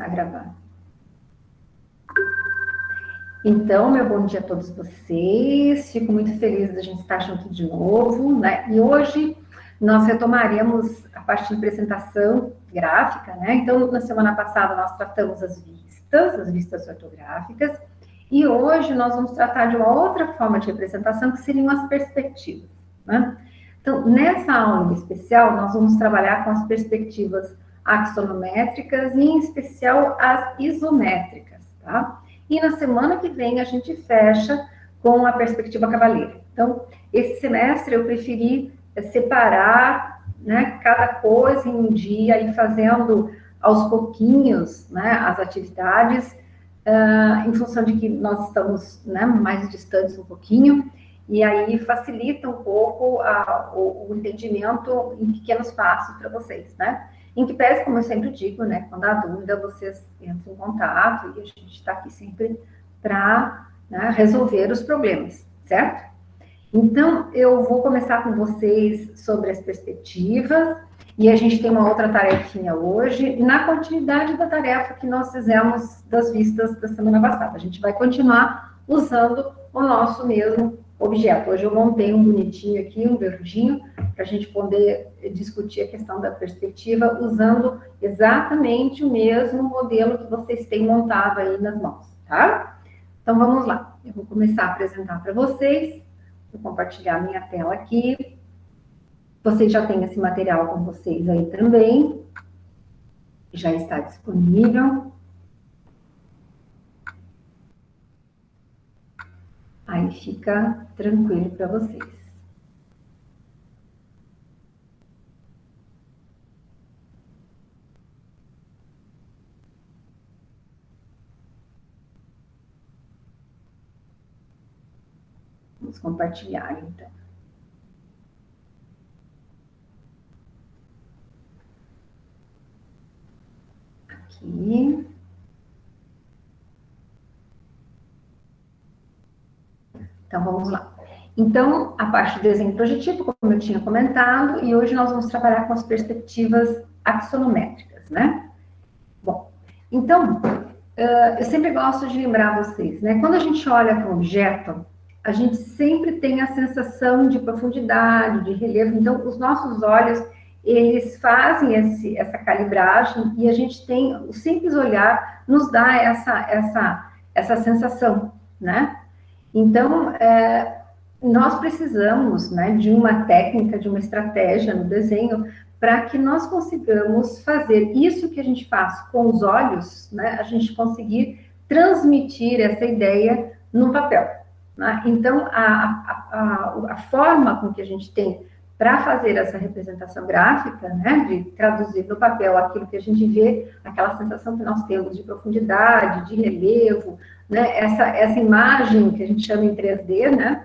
começar a gravar. Então, meu bom dia a todos vocês. Fico muito feliz da gente estar junto de novo, né? E hoje nós retomaremos a parte de apresentação gráfica, né? Então, na semana passada nós tratamos as vistas ortográficas, e hoje nós vamos tratar de uma outra forma de representação, que seriam as perspectivas, né? Então, nessa aula em especial, nós vamos trabalhar com as perspectivas axonométricas e, em especial, as isométricas, tá? E na semana que vem a gente fecha com a perspectiva cavaleira. Então, esse semestre eu preferi separar, né, cada coisa em um dia e fazendo aos pouquinhos, né, as atividades, em função de que nós estamos, né, mais distantes um pouquinho, e aí facilita um pouco o entendimento em pequenos passos para vocês, né? Em que pese, como eu sempre digo, né, quando há dúvida, vocês entram em contato e a gente está aqui sempre para, né, resolver os problemas, certo? Então, eu vou começar com vocês sobre as perspectivas, e a gente tem uma outra tarefinha hoje, na continuidade da tarefa que nós fizemos das vistas da semana passada. A gente vai continuar usando o nosso mesmo objeto. Hoje eu montei um bonitinho aqui, um verdinho, para a gente poder discutir a questão da perspectiva, usando exatamente o mesmo modelo que vocês têm montado aí nas mãos, tá? Então, vamos lá. Eu vou começar a apresentar para vocês. Vou compartilhar minha tela aqui. Vocês já têm esse material com vocês aí também. Já está disponível. Aí fica tranquilo para vocês. Vamos compartilhar, então. Aqui. Então, vamos lá. Então, a parte de desenho projetivo, como eu tinha comentado, e hoje nós vamos trabalhar com as perspectivas axonométricas, né? Bom, então, eu sempre gosto de lembrar vocês, né? Quando a gente olha para um objeto, a gente sempre tem a sensação de profundidade, de relevo. Então, os nossos olhos, eles fazem essa calibragem, e a gente tem, o simples olhar nos dá essa sensação, né? Então, nós precisamos, né, de uma técnica, de uma estratégia no desenho, para que nós consigamos fazer isso que a gente faz com os olhos, né, a gente conseguir transmitir essa ideia no papel, né? Então, a forma com que a gente tem para fazer essa representação gráfica, né, de traduzir no papel aquilo que a gente vê, aquela sensação que nós temos de profundidade, de relevo, né, essa imagem que a gente chama em 3D, né?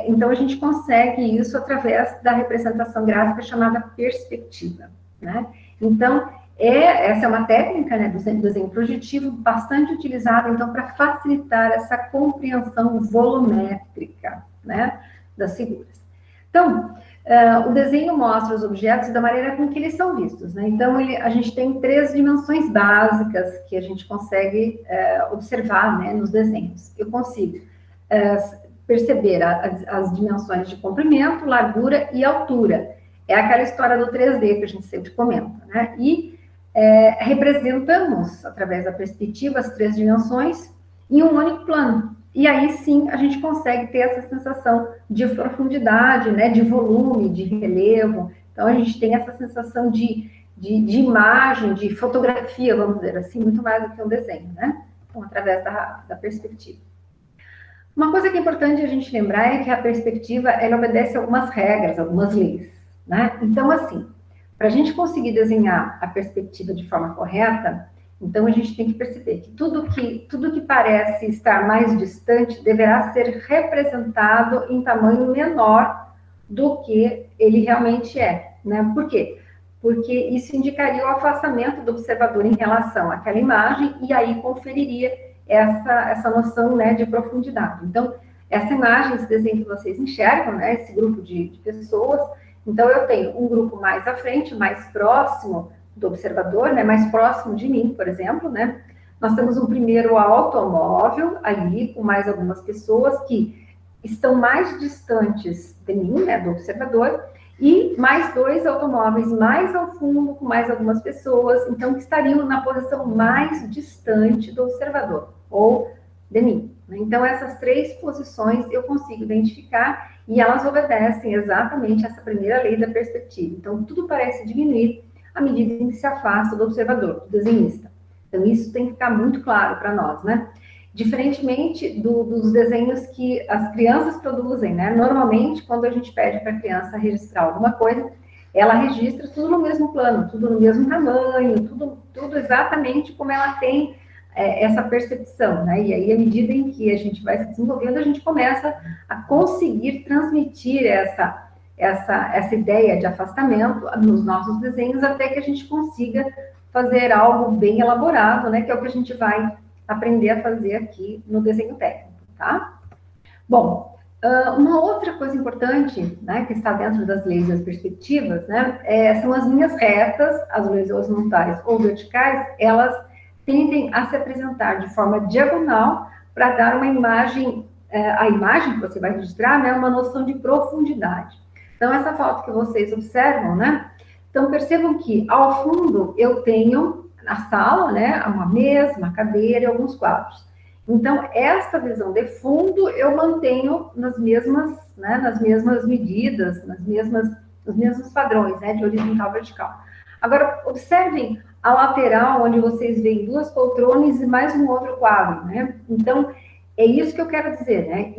Então, a gente consegue isso através da representação gráfica chamada perspectiva, né? Então, essa é uma técnica, né, do desenho projetivo bastante utilizada, então, para facilitar essa compreensão volumétrica, né, das figuras. Então, o desenho mostra os objetos da maneira com que eles são vistos, né? Então, a gente tem 3 dimensões básicas que a gente consegue observar, né, nos desenhos. Eu consigo perceber as dimensões de comprimento, largura e altura. É aquela história do 3D que a gente sempre comenta, né? E representamos, através da perspectiva, as 3 dimensões em um único plano. E aí, sim, a gente consegue ter essa sensação de profundidade, né, de volume, de relevo. Então, a gente tem essa sensação de imagem, de fotografia, vamos dizer assim, muito mais do que um desenho, né? Então, através da perspectiva. Uma coisa que é importante a gente lembrar é que a perspectiva, ela obedece a algumas regras, algumas leis, né? Então, assim, para a gente conseguir desenhar a perspectiva de forma correta, então a gente tem que perceber que tudo que parece estar mais distante deverá ser representado em tamanho menor do que ele realmente é, né? Por quê? Porque isso indicaria o afastamento do observador em relação àquela imagem, e aí conferiria essa noção, né, de profundidade. Então, essa imagem, esse desenho que vocês enxergam, né, esse grupo de pessoas, então eu tenho um grupo mais à frente, mais próximo do observador, né, mais próximo de mim, por exemplo, né, nós temos um primeiro automóvel ali, com mais algumas pessoas que estão mais distantes de mim, né, do observador, e mais 2 automóveis mais ao fundo, com mais algumas pessoas, então, que estariam na posição mais distante do observador, ou de mim. Então, essas 3 posições eu consigo identificar e elas obedecem exatamente essa primeira lei da perspectiva. Então, tudo parece diminuir à medida em que se afasta do observador, do desenhista. Então, isso tem que ficar muito claro para nós, né? Diferentemente dos desenhos que as crianças produzem, né? Normalmente, quando a gente pede para a criança registrar alguma coisa, ela registra tudo no mesmo plano, tudo no mesmo tamanho, tudo exatamente como ela tem essa percepção, né? E aí, à medida em que a gente vai se desenvolvendo, a gente começa a conseguir transmitir essa ideia de afastamento nos nossos desenhos, até que a gente consiga fazer algo bem elaborado, né? Que é o que a gente vai aprender a fazer aqui no desenho técnico, tá? Bom, uma outra coisa importante, né, que está dentro das leis das perspectivas, né, são as linhas retas, as leis horizontais ou verticais, elas tendem a se apresentar de forma diagonal para dar uma imagem, a imagem que você vai registrar, né, uma noção de profundidade. Então, essa foto que vocês observam, né, então percebam que ao fundo eu tenho na sala, né, uma mesa, uma cadeira e alguns quadros. Então, esta visão de fundo eu mantenho nas mesmas medidas, nos mesmos padrões, né, de horizontal e vertical. Agora, observem a lateral, onde vocês veem 2 poltronas e mais um outro quadro, né? Então, é isso que eu quero dizer, né?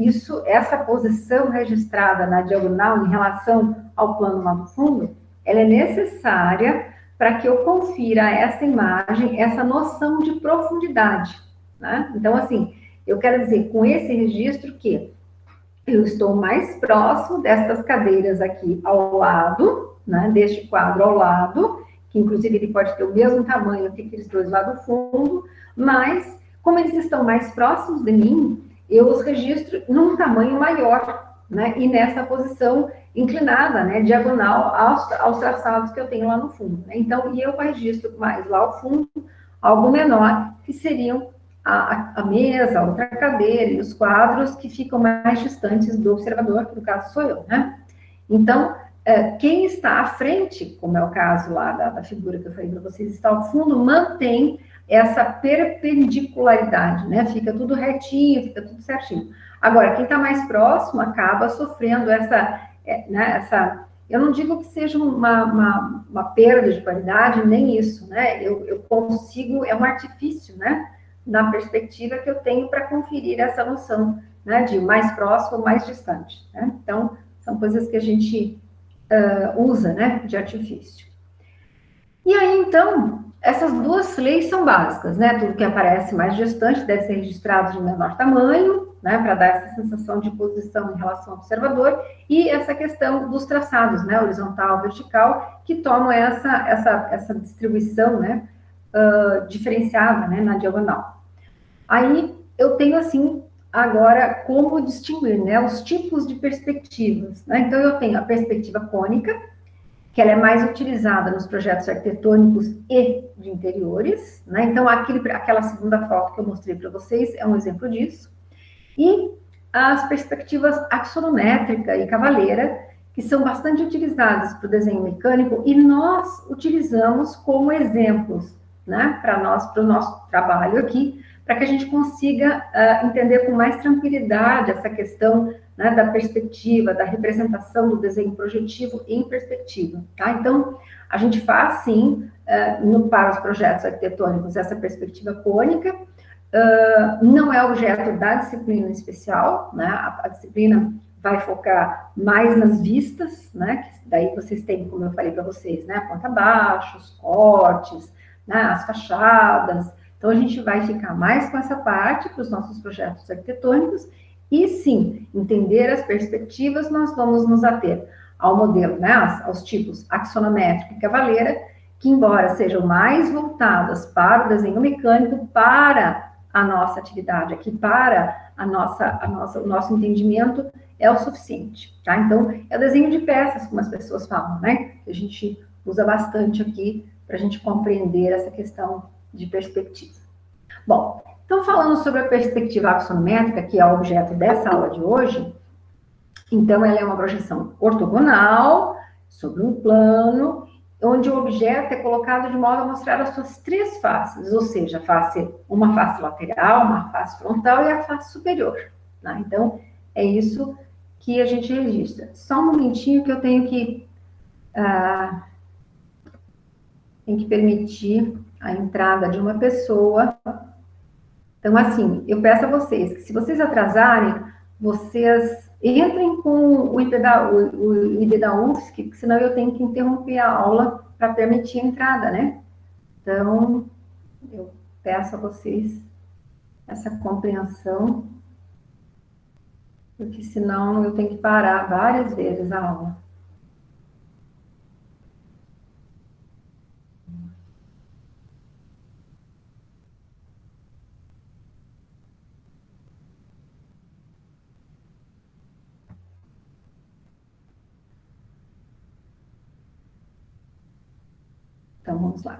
Essa posição registrada na diagonal em relação ao plano lá do fundo, ela é necessária para que eu confira essa imagem, essa noção de profundidade, né? Então, assim, eu quero dizer com esse registro que eu estou mais próximo destas cadeiras aqui ao lado, né? Deste quadro ao lado, que inclusive ele pode ter o mesmo tamanho que aqueles 2 lá do fundo, mas como eles estão mais próximos de mim, eu os registro num tamanho maior, né? E nessa posição inclinada, né? Diagonal aos traçados que eu tenho lá no fundo, né? Então, e eu registro mais lá ao fundo, algo menor, que seriam a mesa, a outra cadeira e os quadros que ficam mais distantes do observador, que no caso sou eu, né? Então, quem está à frente, como é o caso lá da figura que eu falei para vocês, está ao fundo, mantém essa perpendicularidade, né? Fica tudo retinho, fica tudo certinho. Agora, quem está mais próximo acaba sofrendo eu não digo que seja uma perda de qualidade, nem isso, né? Eu consigo, é um artifício, né? Na perspectiva que eu tenho para conferir essa noção, né? De mais próximo, mais distante, né? Então, são coisas que a gente usa, né, de artifício. E aí, então, essas 2 leis são básicas, né, tudo que aparece mais distante deve ser registrado de menor tamanho, né, para dar essa sensação de posição em relação ao observador, e essa questão dos traçados, né, horizontal, vertical, que tomam essa distribuição, né, diferenciada, né, na diagonal. Aí, eu tenho, assim, agora, como distinguir, né, os tipos de perspectivas, né? Então, eu tenho a perspectiva cônica, que ela é mais utilizada nos projetos arquitetônicos e de interiores, né? Então, aquela segunda foto que eu mostrei para vocês é um exemplo disso. E as perspectivas axonométrica e cavaleira, que são bastante utilizadas para o desenho mecânico, e nós utilizamos como exemplos, né, para o nosso trabalho aqui, para que a gente consiga entender com mais tranquilidade essa questão, né, da perspectiva, da representação do desenho projetivo em perspectiva, tá? Então, a gente faz, sim, para os projetos arquitetônicos, essa perspectiva cônica, não é objeto da disciplina especial, né? A disciplina vai focar mais nas vistas, né? Que daí vocês têm, como eu falei para vocês, né? A planta baixa, os cortes, né? As fachadas. Então, a gente vai ficar mais com essa parte para os nossos projetos arquitetônicos e, sim, entender as perspectivas, nós vamos nos ater ao modelo, né? Aos tipos axonométrico e cavaleira, que, embora sejam mais voltadas para o desenho mecânico, para a nossa atividade aqui, para o nosso entendimento, é o suficiente, tá? Então, é o desenho de peças, como as pessoas falam, né? Que a gente usa bastante aqui para a gente compreender essa questão de perspectiva. Bom, então falando sobre a perspectiva axonométrica, que é o objeto dessa aula de hoje, então ela é uma projeção ortogonal sobre um plano, onde o objeto é colocado de modo a mostrar as suas três faces, ou seja, uma face lateral, uma face frontal e a face superior. Tá? Então, é isso que a gente registra. Só um momentinho que eu tenho que permitir a entrada de uma pessoa. Então, assim, eu peço a vocês que, se vocês atrasarem, vocês entrem com o ID da UFSC, senão eu tenho que interromper a aula para permitir a entrada, né? Então, eu peço a vocês essa compreensão, porque senão eu tenho que parar várias vezes a aula. Então, vamos lá.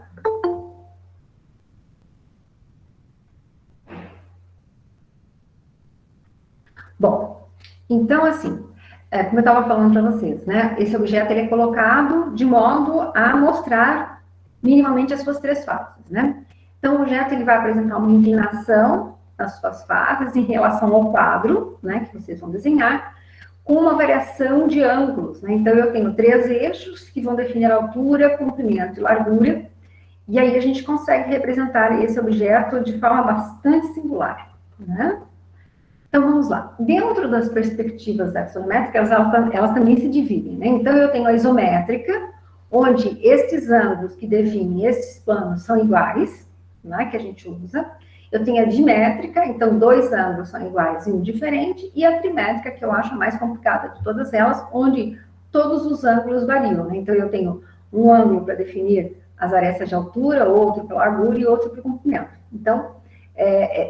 Bom, então, assim, como eu estava falando para vocês, né? Esse objeto ele é colocado de modo a mostrar minimamente as suas três faces, né? Então, o objeto ele vai apresentar uma inclinação nas suas faces em relação ao quadro, né? Que vocês vão desenhar, com uma variação de ângulos, né? Então, eu tenho três eixos que vão definir a altura, comprimento e largura, e aí a gente consegue representar esse objeto de forma bastante singular, né? Então, vamos lá. Dentro das perspectivas axonométricas, elas também se dividem, né? Então, eu tenho a isométrica, onde estes ângulos que definem estes planos são iguais, né, que a gente usa. Eu tenho a dimétrica, então, dois ângulos são iguais e um diferente. E a trimétrica, que eu acho a mais complicada de todas elas, onde todos os ângulos variam, né? Então, eu tenho um ângulo para definir as arestas de altura, outro para largura e outro para comprimento. Então,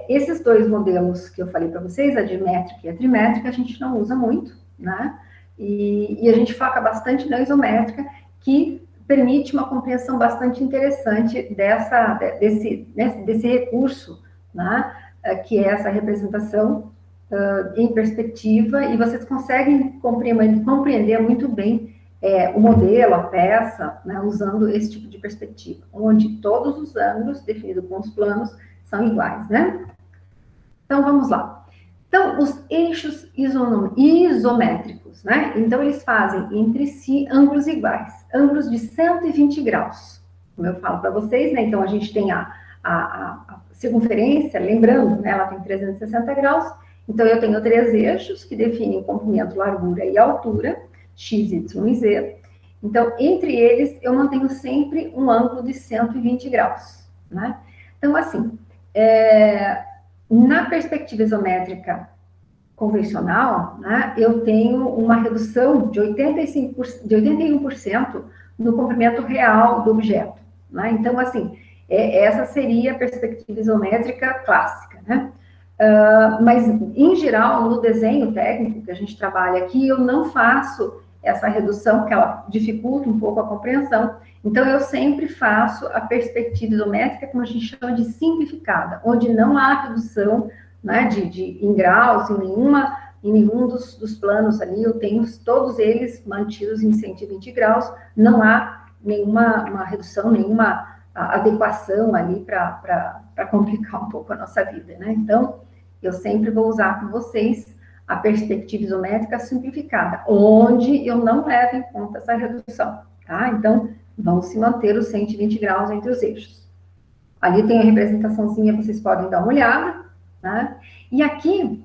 esses dois modelos que eu falei para vocês, a dimétrica e a trimétrica, a gente não usa muito, né? E a gente foca bastante na isométrica, que permite uma compreensão bastante interessante desse recurso, né? Que é essa representação em perspectiva, e vocês conseguem compreender muito bem o modelo, a peça, né? Usando esse tipo de perspectiva, onde todos os ângulos definidos com os planos são iguais, né? Então, vamos lá. Então, os eixos isométricos, né? Então, eles fazem entre si ângulos iguais, ângulos de 120 graus, como eu falo para vocês, né? Então, a gente tem a circunferência, lembrando, né? Ela tem 360 graus, então eu tenho três eixos que definem comprimento, largura e altura, x, y e z. Então, entre eles, eu mantenho sempre um ângulo de 120 graus, né? Então, assim, na perspectiva isométrica convencional, né, eu tenho uma redução de 81% no comprimento real do objeto, né? Então, assim, essa seria a perspectiva isométrica clássica, né? Mas, em geral, no desenho técnico que a gente trabalha aqui, eu não faço essa redução, porque ela dificulta um pouco a compreensão. Então, eu sempre faço a perspectiva isométrica, como a gente chama de simplificada, onde não há redução, né, em graus, em nenhum dos planos ali, eu tenho todos eles mantidos em 120 graus, não há nenhuma redução, nenhuma adequação ali para complicar um pouco a nossa vida, né? Então, eu sempre vou usar com vocês a perspectiva isométrica simplificada, onde eu não levo em conta essa redução, tá? Então, vão se manter os 120 graus entre os eixos. Ali tem a representaçãozinha, vocês podem dar uma olhada, né? E aqui,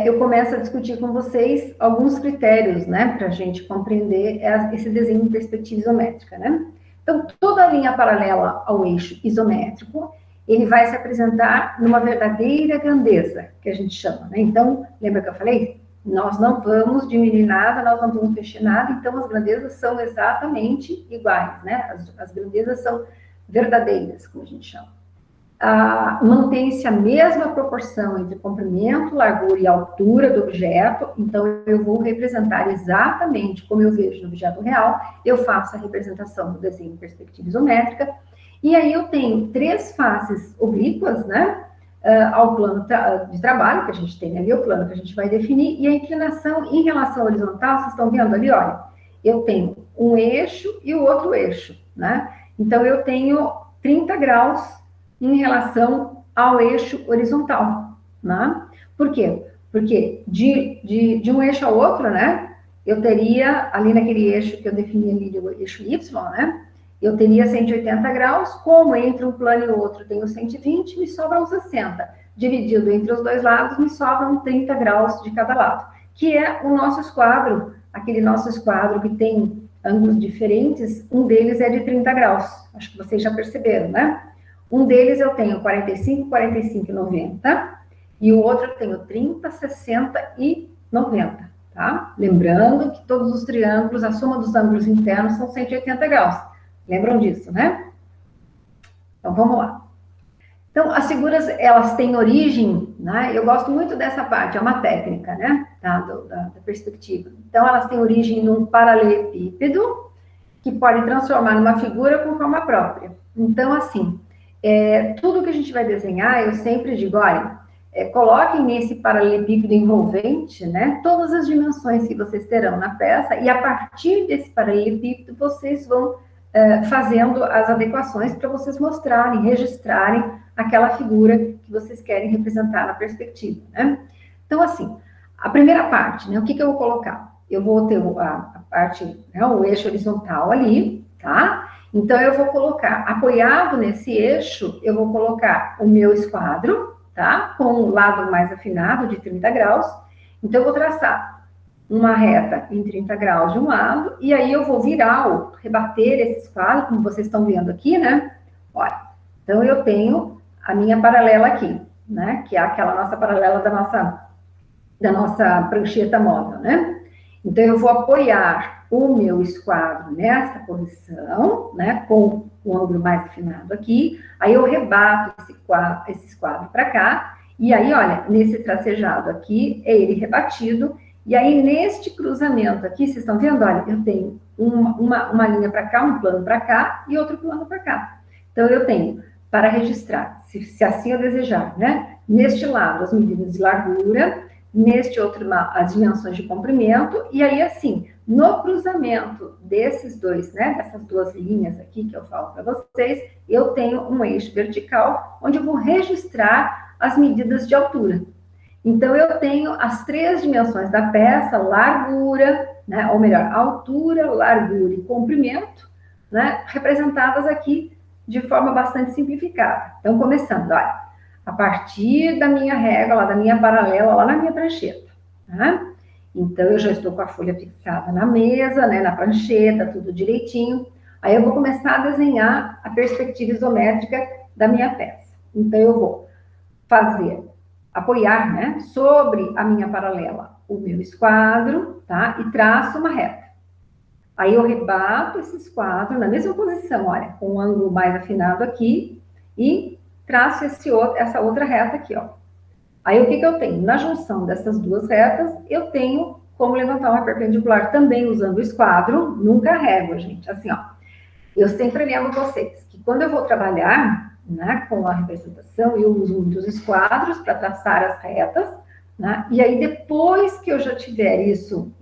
eu começo a discutir com vocês alguns critérios, né, para a gente compreender esse desenho em perspectiva isométrica, né? Então, toda a linha paralela ao eixo isométrico, ele vai se apresentar numa verdadeira grandeza, que a gente chama, né? Então, lembra que eu falei? Nós não vamos diminuir nada, nós não vamos mexer nada, então as grandezas são exatamente iguais, né? As grandezas são verdadeiras, como a gente chama. mantém-se a mesma proporção entre comprimento, largura e altura do objeto, então eu vou representar exatamente como eu vejo no objeto real, eu faço a representação do desenho em perspectiva isométrica, e aí eu tenho 3 faces oblíquas, né, ao plano de trabalho, que a gente tem ali, o plano que a gente vai definir, e a inclinação em relação à horizontal, vocês estão vendo ali, olha, eu tenho um eixo e o outro eixo, né, então eu tenho 30 graus em relação ao eixo horizontal, né? Por quê? Porque de um eixo ao outro, né, eu teria, ali naquele eixo que eu defini ali, o eixo Y, né, eu teria 180 graus, como entre um plano e o outro tenho 120, me sobram 60. Dividido entre os dois lados, me sobram 30 graus de cada lado, que é o nosso esquadro, aquele nosso esquadro que tem ângulos diferentes, um deles é de 30 graus, acho que vocês já perceberam, né? Um deles eu tenho 45, 45 e 90, e o outro eu tenho 30, 60 e 90, tá? Lembrando que todos os triângulos, a soma dos ângulos internos são 180 graus. Lembram disso, né? Então, vamos lá. Então, as figuras, elas têm origem, né? Eu gosto muito dessa parte, é uma técnica, né? Da perspectiva. Então, elas têm origem num paralelepípedo, que pode transformar numa figura com forma própria. Então, assim, tudo que a gente vai desenhar, eu sempre digo, olha, coloquem nesse paralelepípedo envolvente, né, todas as dimensões que vocês terão na peça, e a partir desse paralelepípedo, vocês vão fazendo as adequações para vocês mostrarem, registrarem aquela figura que vocês querem representar na perspectiva, né? Então, assim, a primeira parte, né, o que eu vou colocar? Eu vou ter a parte, né, o eixo horizontal ali, tá? Então, eu vou colocar, apoiado nesse eixo, eu vou colocar o meu esquadro, tá? Com o lado mais afinado, de 30 graus. Então, eu vou traçar uma reta em 30 graus de um lado, e aí eu vou virar, rebater esse esquadro, como vocês estão vendo aqui, né? Olha, então eu tenho a minha paralela aqui, né? Que é aquela nossa paralela da nossa prancheta móvel, né? Então, eu vou apoiar o meu esquadro nessa posição, né, com o ângulo mais afinado aqui, aí eu rebato esse esquadro para cá, e aí, olha, nesse tracejado aqui, é ele rebatido, e aí, neste cruzamento aqui, vocês estão vendo? Olha, eu tenho uma linha para cá, um plano para cá, e outro plano para cá. Então, eu tenho, para registrar, se assim eu desejar, né, neste lado, as medidas de largura, neste outro, as dimensões de comprimento, e aí, assim, no cruzamento desses dois, né, dessas duas linhas aqui que eu falo para vocês, eu tenho um eixo vertical, onde eu vou registrar as medidas de altura. Então, eu tenho as 3 dimensões da peça, largura, né, ou melhor, altura, largura e comprimento, né, representadas aqui de forma bastante simplificada. Então, começando, olha, a partir da minha régua, lá da minha paralela, lá na minha prancheta, tá? Então, eu já estou com a folha fixada na mesa, né, na prancheta, tudo direitinho. Aí, eu vou começar a desenhar a perspectiva isométrica da minha peça. Então, eu vou apoiar, né, sobre a minha paralela o meu esquadro, tá? E traço uma reta. Aí, eu rebato esse esquadro na mesma posição, olha, com o ângulo mais afinado aqui e traço essa outra reta aqui, ó. Aí, o que eu tenho? Na junção dessas duas retas, eu tenho como levantar uma perpendicular também usando o esquadro, nunca régua, gente. Assim, ó, eu sempre lembro vocês que quando eu vou trabalhar, né, com a representação, eu uso muitos esquadros para traçar as retas, né, e aí depois que eu já tiver isso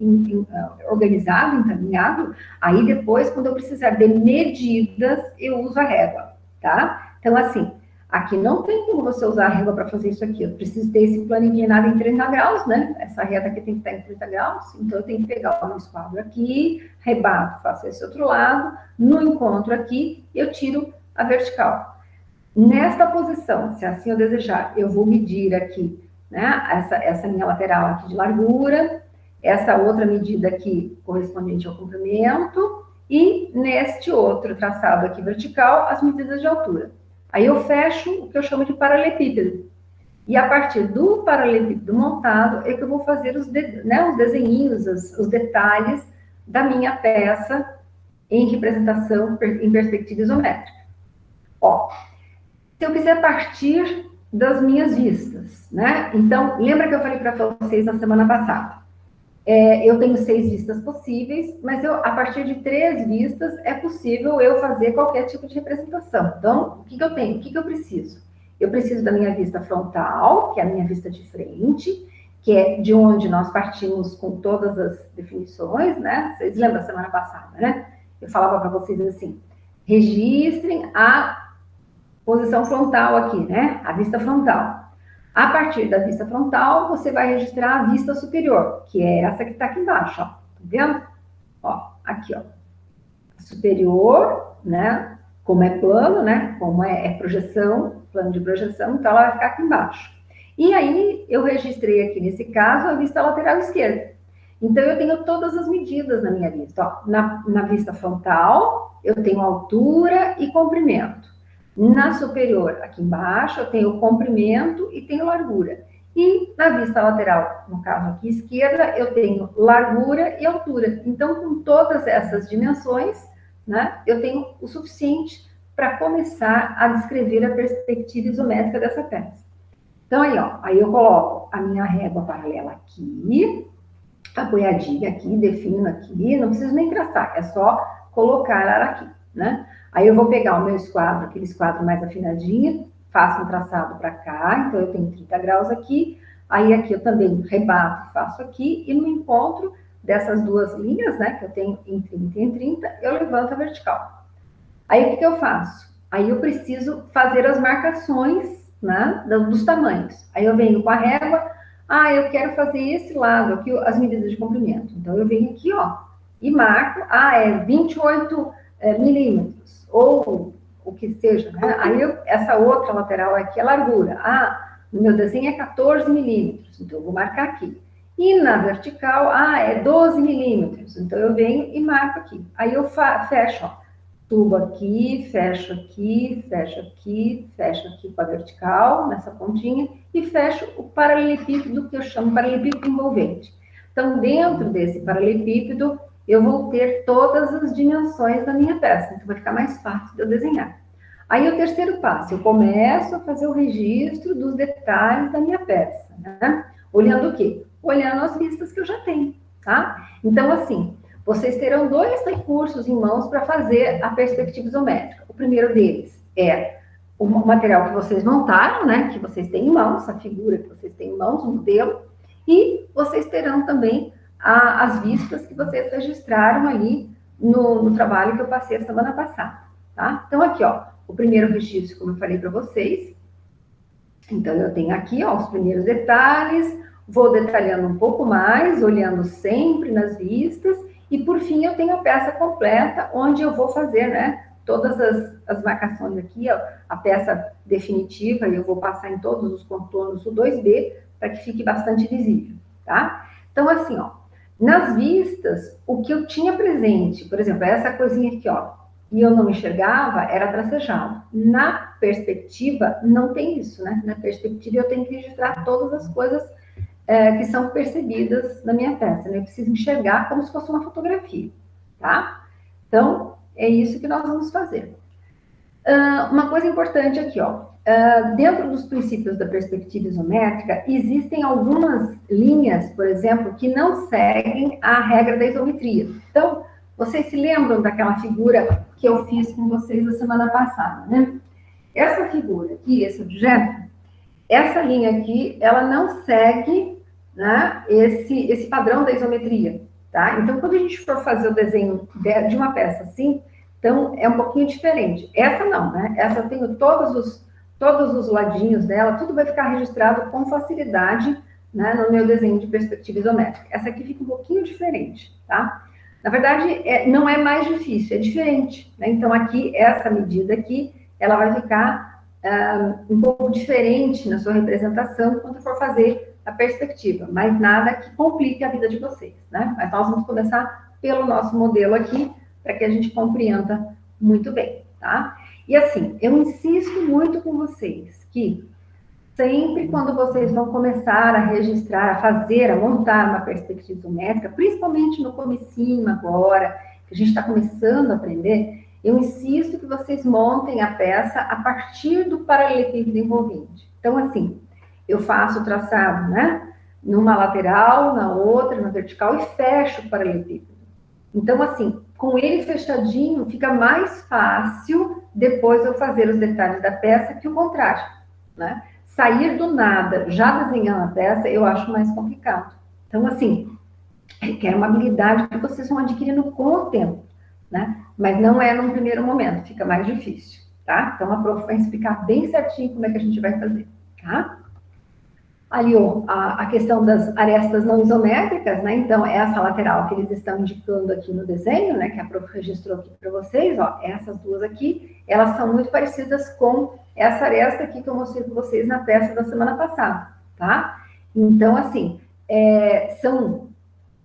organizado, encaminhado, aí depois, quando eu precisar de medidas, eu uso a régua, tá? Então, assim, aqui não tem como você usar a régua para fazer isso aqui. Eu preciso ter esse plano inclinado em 30 graus, né? Essa reta aqui tem que estar em 30 graus. Então, eu tenho que pegar o meu esquadro aqui, rebato, faço esse outro lado. No encontro aqui, eu tiro a vertical. Nesta posição, se assim eu desejar, eu vou medir aqui, né? Essa minha lateral aqui de largura, essa outra medida aqui correspondente ao comprimento, e neste outro traçado aqui vertical, as medidas de altura. Aí eu fecho o que eu chamo de paralelepípedo. E a partir do paralelepípedo montado, é que eu vou fazer os desenhinhos, os detalhes da minha peça em representação em perspectiva isométrica. Ó, eu quiser partir das minhas vistas, né? Então, lembra que eu falei para vocês na semana passada? Eu tenho 6 vistas possíveis, mas a partir de 3 vistas é possível eu fazer qualquer tipo de representação. Então, o que eu tenho? O que eu preciso? Eu preciso da minha vista frontal, que é a minha vista de frente, que é de onde nós partimos com todas as definições, né? Vocês lembram da semana passada, né? Eu falava para vocês assim, registrem a posição frontal aqui, né? A vista frontal. A partir da vista frontal, você vai registrar a vista superior, que é essa que está aqui embaixo, ó. Tá vendo? Ó, aqui, ó. Superior, né? Como é plano, né? Como é projeção, plano de projeção, então ela vai ficar aqui embaixo. E aí, eu registrei aqui, nesse caso, a vista lateral esquerda. Então, eu tenho todas as medidas na minha vista. Ó, na vista frontal, eu tenho altura e comprimento. Na superior, aqui embaixo, eu tenho comprimento e tenho largura. E na vista lateral, no caso aqui esquerda, eu tenho largura e altura. Então, com todas essas dimensões, né, eu tenho o suficiente para começar a descrever a perspectiva isométrica dessa peça. Então, aí, ó, aí eu coloco a minha régua paralela aqui, apoiadinha aqui, defino aqui, não preciso nem traçar, é só colocar ela aqui, né? Aí eu vou pegar o meu esquadro, aquele esquadro mais afinadinho, faço um traçado para cá, então eu tenho 30 graus aqui, aí aqui eu também rebato, faço aqui, e no encontro dessas duas linhas, né, que eu tenho em 30 e em 30, eu levanto a vertical. Aí o que eu faço? Aí eu preciso fazer as marcações, né, dos tamanhos. Aí eu venho com a régua, eu quero fazer esse lado aqui, as medidas de comprimento. Então eu venho aqui, ó, e marco, é 28 milímetros, ou o que seja, né? Aí essa outra lateral aqui é largura. No meu desenho é 14 milímetros, então eu vou marcar aqui. E na vertical, é 12 milímetros, então eu venho e marco aqui. Aí eu fecho, ó, tubo aqui, fecho aqui, fecho aqui, fecho aqui com a vertical, nessa pontinha, e fecho o paralelepípedo, que eu chamo paralelepípedo envolvente. Então, dentro desse paralelepípedo, eu vou ter todas as dimensões da minha peça, então vai ficar mais fácil de eu desenhar. Aí, o terceiro passo, eu começo a fazer o registro dos detalhes da minha peça, né? Olhando o quê? Olhando as vistas que eu já tenho, tá? Então, assim, vocês terão 2 recursos em mãos para fazer a perspectiva isométrica. O primeiro deles é o material que vocês montaram, né? Que vocês têm em mãos, a figura que vocês têm em mãos, o modelo, e vocês terão também as vistas que vocês registraram ali no trabalho que eu passei a semana passada, tá? Então, aqui, ó, o primeiro registro, como eu falei para vocês. Então, eu tenho aqui, ó, os primeiros detalhes, vou detalhando um pouco mais, olhando sempre nas vistas, e por fim, eu tenho a peça completa, onde eu vou fazer, né, todas as marcações aqui, ó, a peça definitiva, e eu vou passar em todos os contornos do 2B, para que fique bastante visível, tá? Então, assim, ó, nas vistas, o que eu tinha presente, por exemplo, essa coisinha aqui, ó, e eu não enxergava, era tracejado. Na perspectiva, não tem isso, né? Na perspectiva, eu tenho que registrar todas as coisas que são percebidas na minha peça, né? Eu preciso enxergar como se fosse uma fotografia, tá? Então, é isso que nós vamos fazer. Uma coisa importante aqui, ó. Dentro dos princípios da perspectiva isométrica, existem algumas linhas, por exemplo, que não seguem a regra da isometria. Então, vocês se lembram daquela figura que eu fiz com vocês na semana passada, né? Essa figura aqui, esse objeto, essa linha aqui, ela não segue, né, esse padrão da isometria, tá? Então, quando a gente for fazer o desenho de uma peça assim, então é um pouquinho diferente. Essa não, né? Essa eu tenho todos os ladinhos dela, tudo vai ficar registrado com facilidade, né, no meu desenho de perspectiva isométrica. Essa aqui fica um pouquinho diferente, tá? Na verdade, não é mais difícil, é diferente, né? Então, aqui, essa medida aqui, ela vai ficar um pouco diferente na sua representação quando for fazer a perspectiva, mas nada que complique a vida de vocês, né? Mas nós vamos começar pelo nosso modelo aqui, para que a gente compreenda muito bem, tá? E assim, eu insisto muito com vocês que sempre quando vocês vão começar a registrar, a montar uma perspectiva isométrica, principalmente no comecinho agora, que a gente está começando a aprender, eu insisto que vocês montem a peça a partir do paralelepípedo envolvente. Então, assim, eu faço o traçado, né? Numa lateral, na outra, na vertical, e fecho o paralelepípedo. Então, assim, com ele fechadinho, fica mais fácil depois eu fazer os detalhes da peça que o contrário, né? Sair do nada, já desenhando a peça, eu acho mais complicado. Então, assim, requer uma habilidade que vocês vão adquirindo com o tempo, né? Mas não é num primeiro momento, fica mais difícil, tá? Então, a prof vai explicar bem certinho como é que a gente vai fazer, tá? Ali, ó, a questão das arestas não isométricas, né? Então, essa lateral que eles estão indicando aqui no desenho, né? Que a prof registrou aqui para vocês, ó, essas duas aqui, elas são muito parecidas com essa aresta aqui que eu mostrei para vocês na peça da semana passada, tá? Então, assim,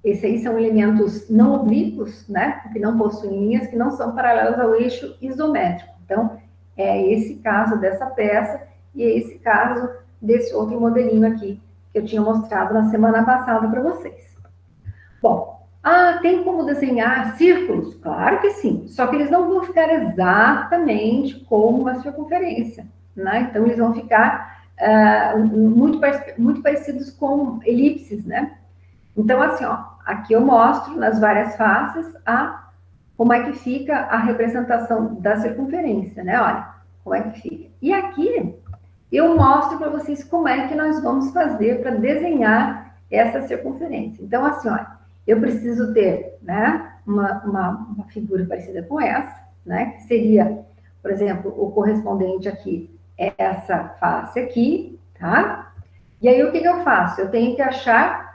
esses aí são elementos não oblíquos, né? Que não possuem linhas, que não são paralelas ao eixo isométrico. Então, é esse caso dessa peça e é esse caso desse outro modelinho aqui que eu tinha mostrado na semana passada para vocês. Bom, tem como desenhar círculos? Claro que sim, só que eles não vão ficar exatamente como uma circunferência, né? Então, eles vão ficar muito parecidos com elipses, né? Então, assim, ó, aqui eu mostro nas várias faces como é que fica a representação da circunferência, né? Olha, como é que fica. E aqui eu mostro para vocês como é que nós vamos fazer para desenhar essa circunferência. Então, assim, olha, eu preciso ter, né, uma figura parecida com essa, né, que seria, por exemplo, o correspondente aqui é essa face aqui, tá? E aí, o que eu faço? Eu tenho que achar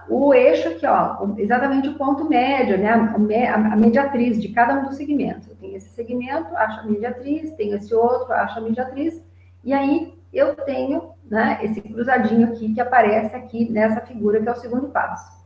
o eixo aqui, ó, exatamente o ponto médio, né, a mediatriz de cada um dos segmentos. Eu tenho esse segmento, acho a mediatriz, tenho esse outro, acho a mediatriz, e aí eu tenho, né, esse cruzadinho aqui que aparece aqui nessa figura, que é o segundo passo.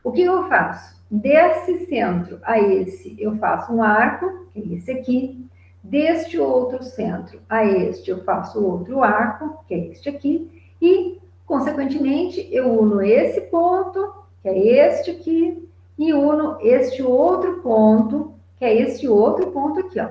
O que eu faço? Desse centro a esse, eu faço um arco, que é esse aqui. Deste outro centro a este, eu faço outro arco, que é este aqui. E, consequentemente, eu uno esse ponto, que é este aqui, e uno este outro ponto, que é este outro ponto aqui, ó.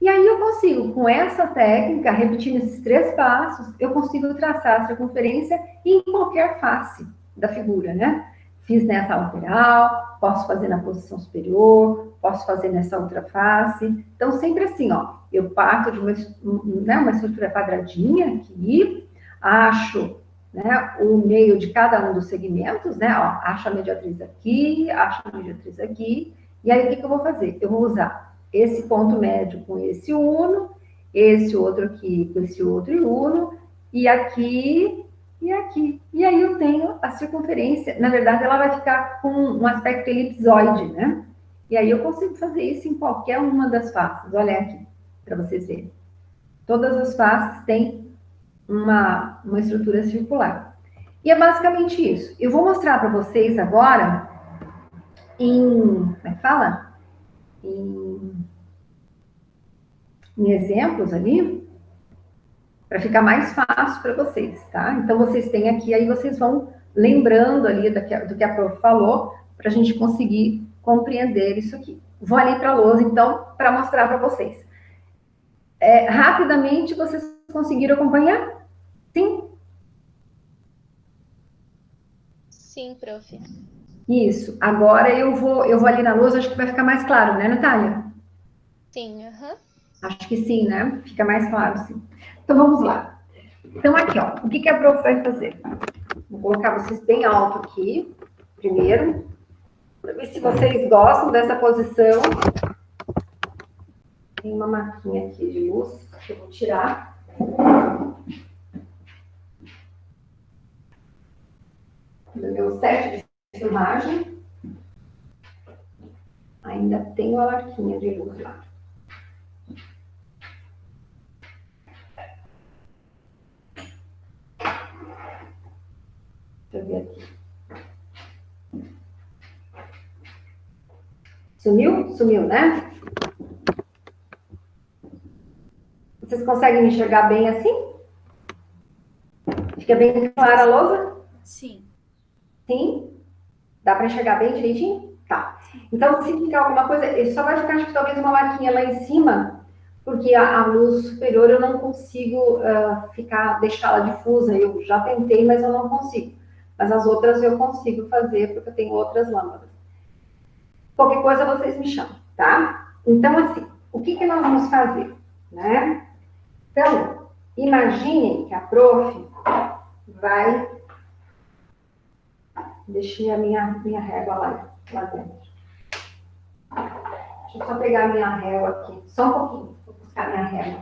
E aí eu consigo, com essa técnica, repetindo esses 3 passos, eu consigo traçar a circunferência em qualquer face da figura, né? Fiz nessa lateral, posso fazer na posição superior, posso fazer nessa outra face. Então, sempre assim, ó, eu parto de uma estrutura quadradinha aqui, acho, né, o meio de cada um dos segmentos, né? Ó, acho a mediatriz aqui, acho a mediatriz aqui, e aí o que eu vou fazer? Eu vou usar esse ponto médio com esse uno, esse outro aqui com esse outro uno, e aqui e aqui. E aí eu tenho a circunferência, na verdade ela vai ficar com um aspecto elipsoide, né? E aí eu consigo fazer isso em qualquer uma das faces. Olha aqui, para vocês verem. Todas as faces têm uma estrutura circular. E é basicamente isso. Eu vou mostrar para vocês agora como é que fala? Em exemplos ali, para ficar mais fácil para vocês, tá? Então, vocês têm aqui, aí vocês vão lembrando ali do que a prof falou, para a gente conseguir compreender isso aqui. Vou ali para a lousa, então, para mostrar para vocês. Rapidamente, vocês conseguiram acompanhar? Sim? Sim, prof. Isso. Agora eu vou ali na lousa, acho que vai ficar mais claro, né, Natália? Sim, aham. Acho que sim, né? Fica mais claro, sim. Então, vamos lá. Então, aqui, ó, o que a prof vai fazer? Vou colocar vocês bem alto aqui, primeiro, para ver se vocês gostam dessa posição. Tem uma marquinha aqui de luz que eu vou tirar. No meu set de filmagem, ainda tem uma marquinha de luz lá. Deixa eu ver aqui. Sumiu? Sumiu, né? Vocês conseguem me enxergar bem assim? Fica bem clara a lousa? Sim. Sim? Dá para enxergar bem direitinho? Tá. Então, se ficar alguma coisa, ele só vai ficar, acho que talvez uma marquinha lá em cima, porque a luz superior eu não consigo deixá-la difusa. Eu já tentei, mas eu não consigo. Mas as outras eu consigo fazer, porque eu tenho outras lâmpadas. Qualquer coisa vocês me chamam, tá? Então, assim, o que nós vamos fazer, né? Então, imaginem que a prof vai... Deixei a minha régua lá dentro. Deixa eu só pegar a minha régua aqui. Só um pouquinho. Vou buscar a minha régua.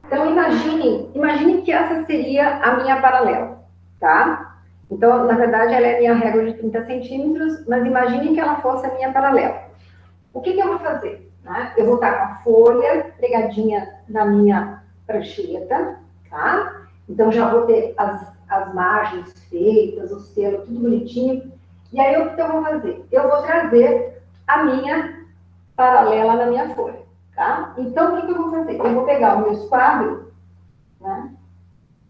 Então, imagine que essa seria a minha paralela, tá? Então, na verdade, ela é a minha régua de 30 centímetros, mas imagine que ela fosse a minha paralela. O que eu vou fazer? Né? Eu vou estar com a folha pregadinha na minha prancheta, tá? Então, já vou ter as margens feitas, o selo, tudo bonitinho. E aí, o que eu vou fazer? Eu vou trazer a minha paralela na minha folha, tá? Então, o que eu vou fazer? Eu vou pegar o meu esquadro, né?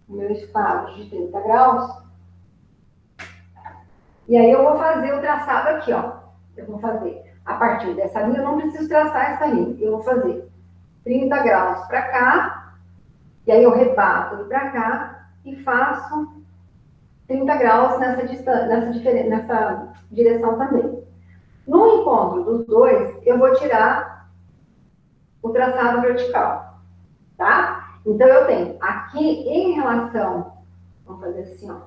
O meu esquadro de 30 graus, e aí eu vou fazer o traçado aqui, ó. Eu vou fazer, a partir dessa linha, eu não preciso traçar essa linha. Eu vou fazer 30 graus para cá, e aí eu rebato ele para cá e faço 30 graus nessa direção também. No encontro dos dois, eu vou tirar o traçado vertical, tá? Então, eu tenho aqui, em relação... Vamos fazer assim, ó. Vou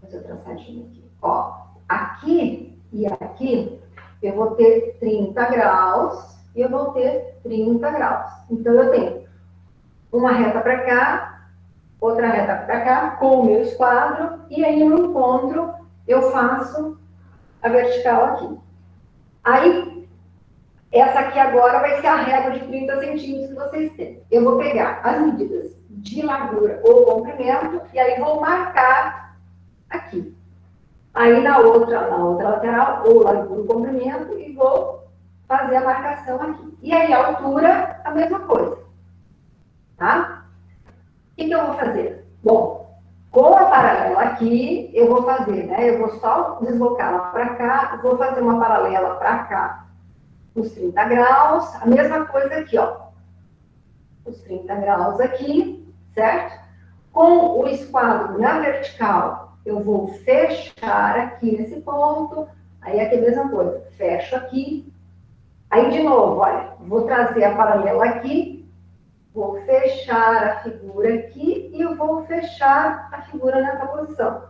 fazer o traçadinho aqui. Ó, aqui e aqui, eu vou ter 30 graus e eu vou ter 30 graus. Então, eu tenho uma reta para cá, outra reta para cá, com o meu esquadro, e aí no encontro eu faço a vertical aqui. Aí, essa aqui agora vai ser a régua de 30 centímetros que vocês têm. Eu vou pegar as medidas de largura ou comprimento, e aí vou marcar aqui. Aí na outra lateral, ou largura ou comprimento, e vou fazer a marcação aqui. E aí a altura, a mesma coisa. Tá? O que eu vou fazer? Bom, com a paralela aqui, eu vou fazer, né? Eu vou só deslocar ela para cá, vou fazer uma paralela para cá, os 30 graus, a mesma coisa aqui, ó. Os 30 graus aqui, certo? Com o esquadro na vertical, eu vou fechar aqui nesse ponto, aí aqui a mesma coisa, fecho aqui. Aí, de novo, olha, vou trazer a paralela aqui, vou fechar a figura aqui e eu vou fechar a figura nessa posição.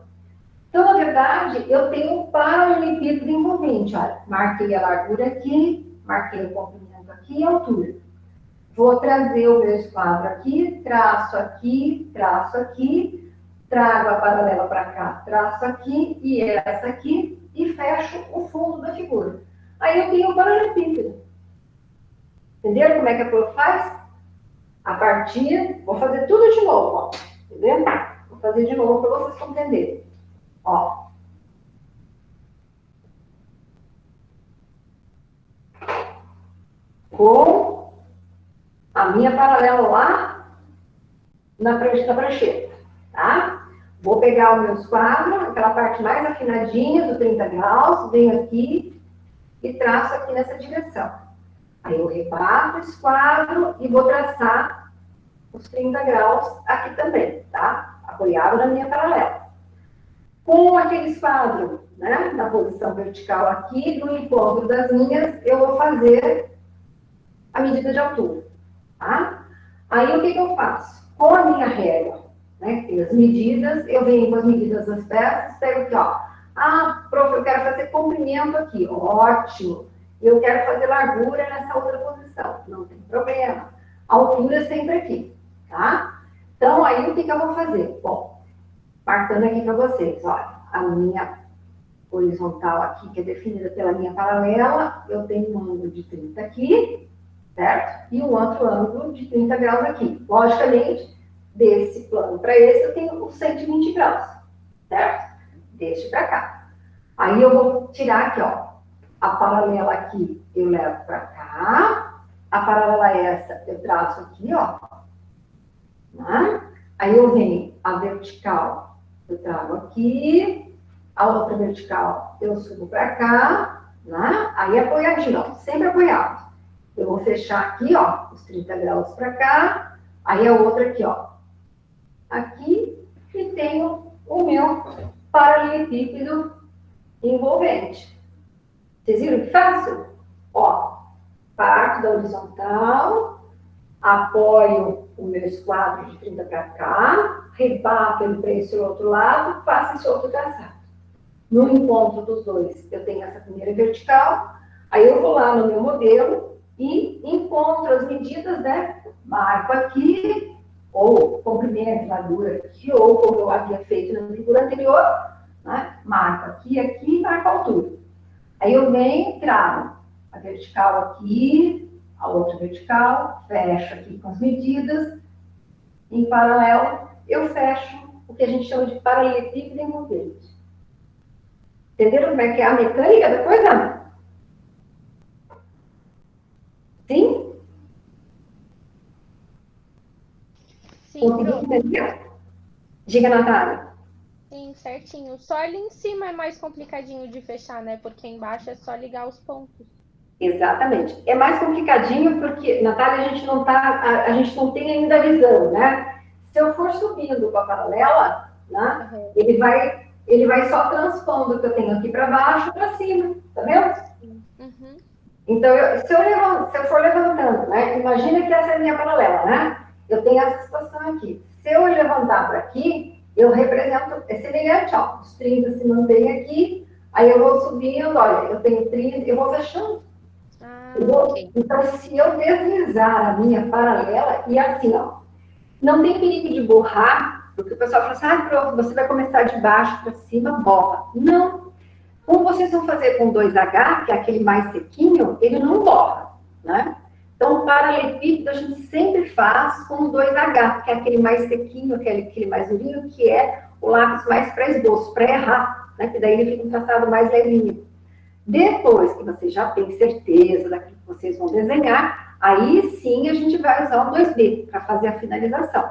Então, na verdade, eu tenho um paralelepípedo envolvente, olha. Marquei a largura aqui, marquei o comprimento aqui e a altura. Vou trazer o meu esquadro aqui, traço aqui, trago a paralela para cá, traço aqui e essa aqui e fecho o fundo da figura. Aí eu tenho um paralelepípedo. Entenderam como é que a prof faz? A partir, vou fazer tudo de novo, ó. Entendeu? Vou fazer de novo para vocês entenderem. Ó. Com a minha paralela lá na prancheta, tá? Vou pegar o meu esquadro, aquela parte mais afinadinha do 30 graus, venho aqui e traço aqui nessa direção. Aí eu rebato o esquadro e vou traçar os 30 graus aqui também, tá? Apoiado na minha paralela. Com aquele esquadro, né, na posição vertical aqui, no encontro das linhas, eu vou fazer a medida de altura, tá? Aí, o que eu faço? Com a minha régua, né, que tem as medidas, eu venho com as medidas das peças, pego aqui, ó. Ah, prof, eu quero fazer comprimento aqui. Ótimo. Eu quero fazer largura nessa outra posição. Não tem problema. A altura é sempre aqui, tá? Então, aí, o que eu vou fazer? Bom, marcando aqui para vocês, olha, a minha horizontal aqui, que é definida pela minha paralela, eu tenho um ângulo de 30 aqui, certo? E um outro ângulo de 30 graus aqui. Logicamente, desse plano para esse, eu tenho os 120 graus, certo? Deste para cá. Aí eu vou tirar aqui, ó, a paralela aqui eu levo para cá, a paralela essa eu traço aqui, ó, né? Aí eu venho a vertical, eu trago aqui, a outra vertical eu subo para cá, né? Aí apoiadinho, ó, sempre apoiado. Eu vou fechar aqui, ó, os 30 graus para cá, aí a outra aqui, ó, aqui, e tenho o meu paralelepípedo envolvente. Vocês viram que fácil? Ó, parto da horizontal, apoio o meu esquadro de 30 para cá, rebato ele para esse outro lado, faço esse outro traçado. No encontro dos dois, eu tenho essa primeira vertical, aí eu vou lá no meu modelo e encontro as medidas, né? Marco aqui, ou comprimento, largura aqui, ou como eu havia feito na figura anterior, né? Marco aqui, aqui, marco a altura. Aí eu venho e trago a vertical aqui, a outra vertical, fecho aqui com as medidas, em paralelo, eu fecho o que a gente chama de paralelepípedo envolvente. Entenderam como é que é a mecânica da coisa? Sim? Sim, Conseguiu entender? Diga, Natália. sim, certinho. Só ali em cima é mais complicadinho de fechar, né? Porque embaixo é só ligar os pontos. Exatamente. É mais complicadinho porque, Natália, a gente não tem ainda a visão, né? Se eu for subindo com a paralela, né, Uhum. ele vai só transpondo o que eu tenho aqui para baixo para cima, tá vendo? Uhum. Então, se eu for levantando, né? Imagina que essa é a minha paralela, né? Eu tenho essa situação aqui. Se eu levantar para aqui, eu represento, é semelhante, ó, os 30 se mantém aqui, aí eu vou subindo, olha, eu tenho 30, eu vou fechando. Ok. Então, se eu deslizar a minha paralela, e assim, ó, não tem perigo de borrar, porque o pessoal fala assim, ah, prof, você vai começar de baixo para cima, borra. Não. Como vocês vão fazer com 2H, que é aquele mais sequinho, ele não borra, né? Então, o paralelepípedo a gente sempre faz com 2H, que é aquele mais sequinho, aquele mais durinho, que é o lápis mais para esboço, para errar, né? Que daí ele fica um traçado mais levinho. Depois que vocês já têm certeza daquilo que vocês vão desenhar, aí sim a gente vai usar o 2B para fazer a finalização,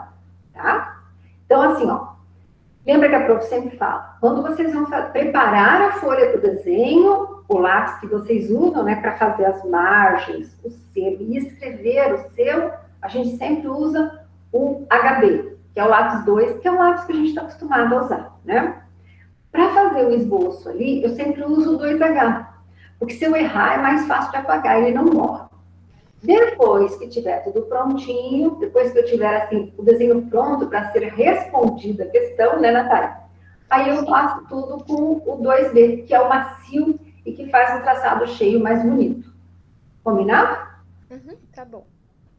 tá? Então, assim, ó, lembra que a prof sempre fala, quando vocês vão preparar a folha do desenho, o lápis que vocês usam, né, para fazer as margens, o selo e escrever o selo, a gente sempre usa o HB, que é o lápis 2, que é o lápis que a gente está acostumado a usar, né? Para fazer o esboço ali, eu sempre uso o 2H, porque se eu errar é mais fácil de apagar, ele não morre. Depois que tiver tudo prontinho, depois que eu tiver assim, o desenho pronto para ser respondida a questão, né, Natália? Aí eu faço tudo com o 2B, que é o macio e que faz um traçado cheio mais bonito. Combinado? Uhum, tá bom.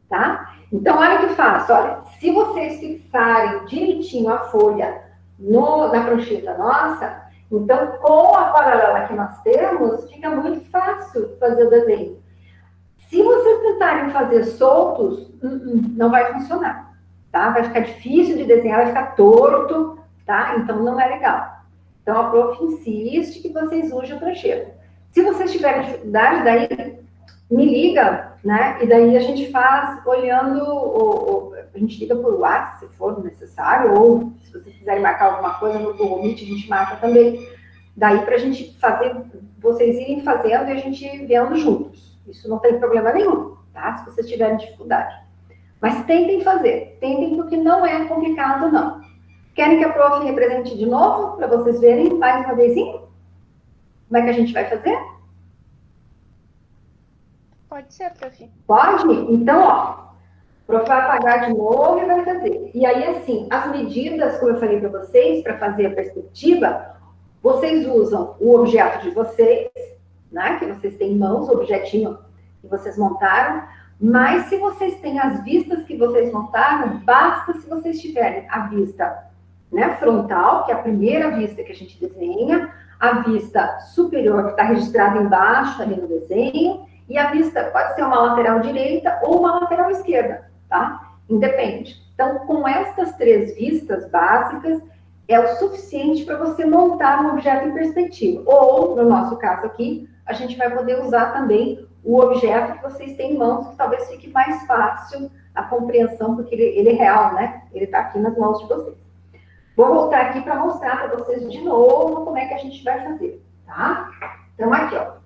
Tá? Então, olha o que faço. Olha, se vocês fixarem direitinho a folha na prancheta nossa, então, com a paralela que nós temos, fica muito fácil fazer o desenho. Se vocês tentarem fazer soltos, não vai funcionar, tá? Vai ficar difícil de desenhar, vai ficar torto, tá? Então, não é legal. Então, a prof insiste que vocês usem a prancheta. Se vocês tiverem dificuldade, daí me liga, né? E daí a gente faz olhando, a gente liga por WhatsApp, se for necessário, ou se vocês quiserem marcar alguma coisa no Google Meet, a gente marca também. Daí para a gente fazer, vocês irem fazendo e a gente vendo juntos. Isso não tem problema nenhum, tá? Se vocês tiverem dificuldade. Mas tentem fazer, tentem porque não é complicado, não. Querem que a prof represente de novo, para vocês verem mais uma vezinho? Como é que a gente vai fazer? Pode ser, prof. Pode? Então, ó, o prof vai apagar de novo e vai fazer. E aí, assim, as medidas, como eu falei para vocês, para fazer a perspectiva, vocês usam o objeto de vocês, né? Que vocês têm em mãos, o objetinho que vocês montaram. Mas se vocês têm as vistas que vocês montaram, basta se vocês tiverem a vista, né, frontal, que é a primeira vista que a gente desenha, a vista superior, que está registrada embaixo ali no desenho, E a vista pode ser uma lateral direita ou uma lateral esquerda, tá? Independe. Então, com estas 3 vistas básicas, é o suficiente para você montar um objeto em perspectiva. Ou, no nosso caso aqui, a gente vai poder usar também o objeto que vocês têm em mãos, que talvez fique mais fácil a compreensão, porque ele é real, né? Ele está aqui nas mãos de vocês. Vou voltar aqui para mostrar para vocês de novo como é que a gente vai fazer, tá? Então, aqui, ó.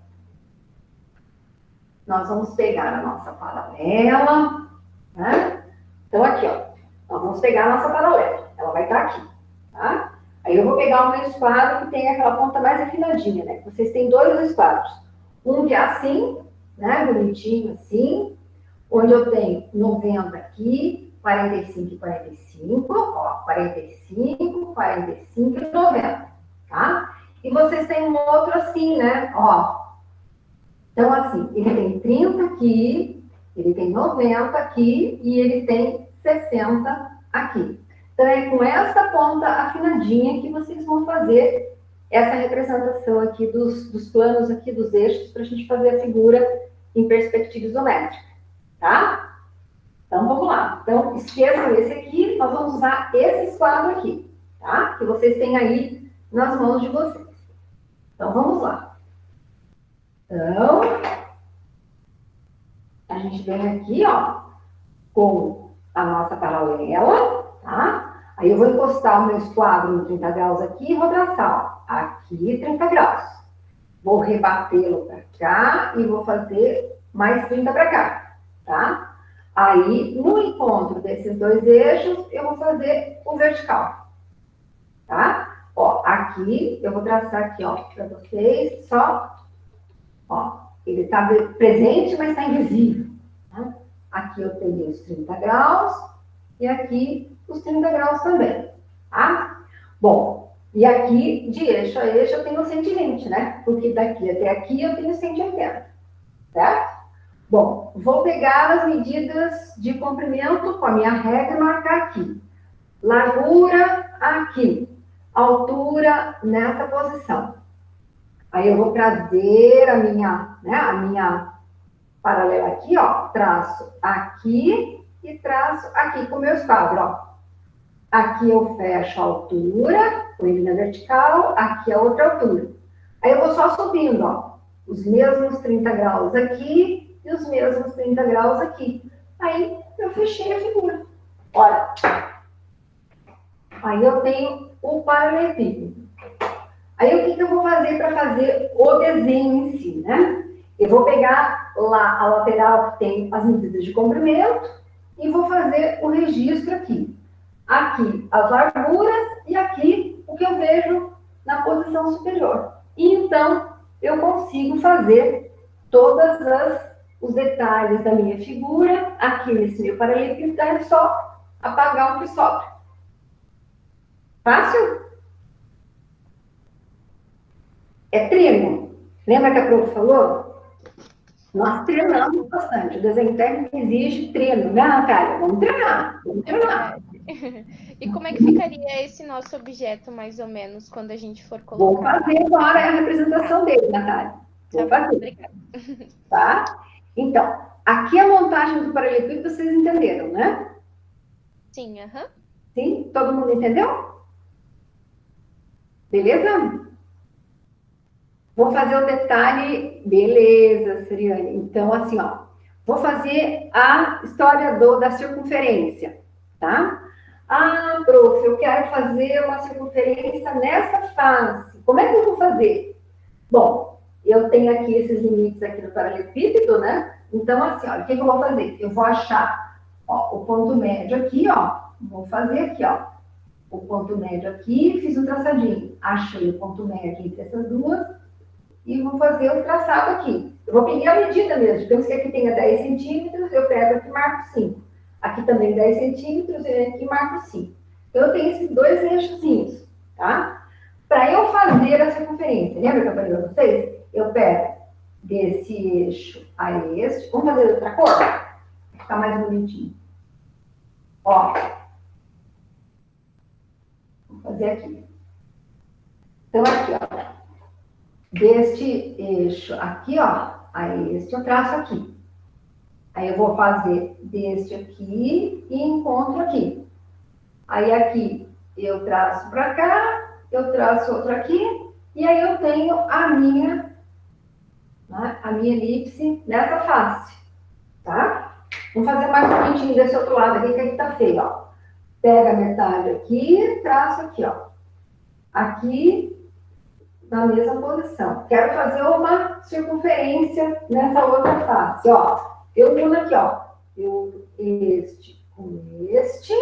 Nós vamos pegar a nossa paralela, né? Então, aqui, ó. Nós vamos pegar a nossa paralela. Ela vai estar aqui, tá? Aí eu vou pegar o meu esquadro que tem aquela ponta mais afinadinha, né? Vocês têm 2 esquadros. Um que é assim, né? Bonitinho assim. Onde eu tenho 90 aqui, 45 e 45, ó, 45, 45 e 90, tá? E vocês têm um outro assim, né? Ó. Então, assim, ele tem 30 aqui, ele tem 90 aqui e ele tem 60 aqui. Então, é com essa ponta afinadinha que vocês vão fazer essa representação aqui dos planos aqui, dos eixos, para a gente fazer a figura em perspectiva isométrica, tá? Então, vamos lá. Então, esqueçam esse aqui, nós vamos usar esse esquadro aqui, tá? Que vocês têm aí nas mãos de vocês. Então, vamos lá. Então, a gente vem aqui, ó, com a nossa paralela, tá? Aí eu vou encostar o meu esquadro no 30 graus aqui e vou traçar, ó, aqui 30 graus. Vou rebatê-lo para cá e vou fazer mais 30 para cá, tá? Aí, no encontro desses 2 eixos, eu vou fazer o vertical, tá? Ó, aqui, eu vou traçar aqui, ó, para vocês, só, ó, ele tá presente, mas tá invisível, né? Aqui eu tenho os 30 graus e aqui os 30 graus também, tá? Bom, e aqui, de eixo a eixo, eu tenho 120, né? Porque daqui até aqui eu tenho 180, certo? Bom, vou pegar as medidas de comprimento com a minha régua e marcar aqui. Largura aqui, altura nessa posição. Aí eu vou trazer a minha paralela aqui, ó, traço aqui e traço aqui com o meu esquadro, ó. Aqui eu fecho a altura, com ele na vertical, aqui a outra altura. Aí eu vou só subindo, ó, os mesmos 30 graus aqui e os mesmos 30 graus aqui. Aí eu fechei a figura. Olha, aí eu tenho o paralelepípedo. Aí o que eu vou fazer para fazer o desenho em si, né? Eu vou pegar lá a lateral que tem as medidas de comprimento e vou fazer o registro aqui. Aqui as larguras e aqui o que eu vejo na posição superior. E então eu consigo fazer todos os detalhes da minha figura aqui nesse meu paralelepípedo, é só apagar o que sobra. Fácil? É treino. Lembra que a prof falou? Nós treinamos bastante. O desenho técnico exige treino, né, Natália? Vamos treinar, vamos treinar. E como é que ficaria esse nosso objeto, mais ou menos, quando a gente for colocar? Vou fazer agora a representação dele, Natália. Vou fazer. Obrigada. Tá? Então, aqui a montagem do paralelepípedo vocês entenderam, né? Sim, aham. Sim? Todo mundo entendeu? Beleza? Vou fazer o detalhe. Beleza, Siriane. Então, assim, ó. Vou fazer a história da circunferência, tá? Ah, prof, eu quero fazer uma circunferência nessa face. Como é que eu vou fazer? Bom, eu tenho aqui esses limites aqui no paralelepípedo, né? Então, assim, ó, o que eu vou fazer? Eu vou achar, ó, o ponto médio aqui, ó. Vou fazer aqui, ó. O ponto médio aqui, fiz um traçadinho. Achei o ponto médio entre essas duas e vou fazer o traçado aqui. Eu vou pegar a medida mesmo. Digamos que aqui tenha 10 centímetros, eu pego aqui e marco 5. Aqui também 10 centímetros, eu aqui marco 5. Então, eu tenho esses 2 eixozinhos, tá? Para eu fazer a circunferência, lembra que eu falei para vocês? Eu pego desse eixo a este. Vamos fazer outra cor? Para ficar mais bonitinho. Ó. Vou fazer aqui. Então, aqui, ó. Deste eixo aqui, ó, Aí este eu traço aqui. Aí eu vou fazer deste aqui e encontro aqui. Aí aqui eu traço para cá, eu traço outro aqui, e aí eu tenho a minha, né, a minha elipse nessa face, tá? Vamos fazer mais um pontinho desse outro lado aqui, que aqui tá feio, ó. Pega a metade aqui, traço aqui, ó. Aqui, na mesma posição. Quero fazer uma circunferência nessa outra face, ó. Eu uno aqui, ó. Eu este com este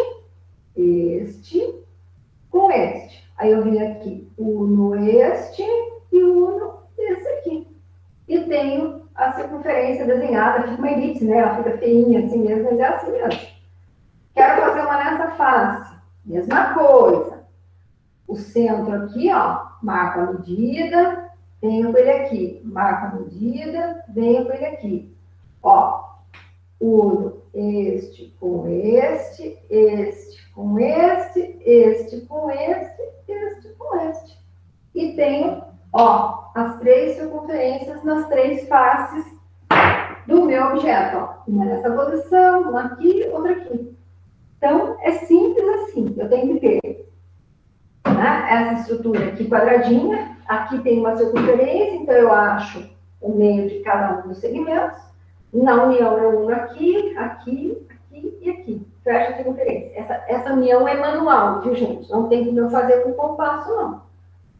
com este. Aí eu venho aqui, uno este e uno esse aqui. E tenho a circunferência desenhada, fica uma elipse, né? Ela fica feinha assim mesmo, mas é assim mesmo. Quero fazer uma nessa face. Mesma coisa. O centro aqui, ó, marco a medida, venho com ele aqui. Marco a medida, venho com ele aqui. Ó, uno este com este, este com este, este com este, este com este. E tenho, ó, as três circunferências nas três faces do meu objeto, ó. Uma nessa posição, uma aqui, outra aqui. Então, é simples assim. Eu tenho que ter, né, essa estrutura aqui quadradinha. Aqui tem uma circunferência, então eu acho o meio de cada um dos segmentos. Na união eu uno aqui, aqui, aqui e aqui. Fecha a circunferência. Essa união é manual, viu, gente? Não tem como eu fazer com compasso, não.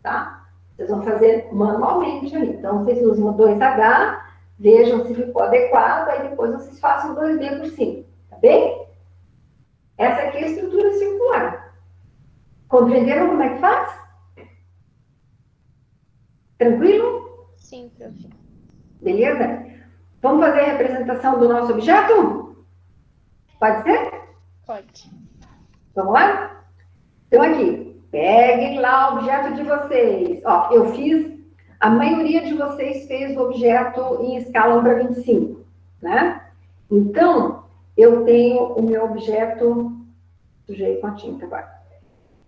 Tá? Vocês vão fazer manualmente ali. Então, vocês usam o 2H, vejam se ficou adequado, aí depois vocês façam 2B por cima. Tá bem? Essa aqui é a estrutura circular. Compreenderam como é que faz? Tranquilo? Sim, prof. Beleza? Vamos fazer a representação do nosso objeto? Pode ser? Pode. Vamos lá? Então, aqui, peguem lá o objeto de vocês. Ó, eu fiz, a maioria de vocês fez o objeto em escala 1:25, né? Então, eu tenho o meu objeto, sujei com a tinta agora.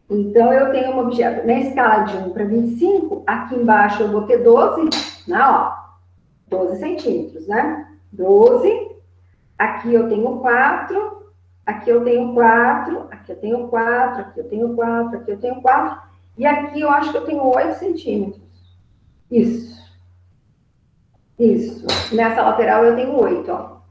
Então, eu tenho um objeto na escala de 1:25, aqui embaixo eu vou ter 12, né, ó, 12 centímetros, né? 12, aqui eu tenho 4, aqui eu tenho 4, aqui eu tenho 4, aqui eu tenho 4, aqui eu tenho 4, e aqui eu acho que eu tenho 8 centímetros. Isso. Isso. Nessa lateral eu tenho 8, ó.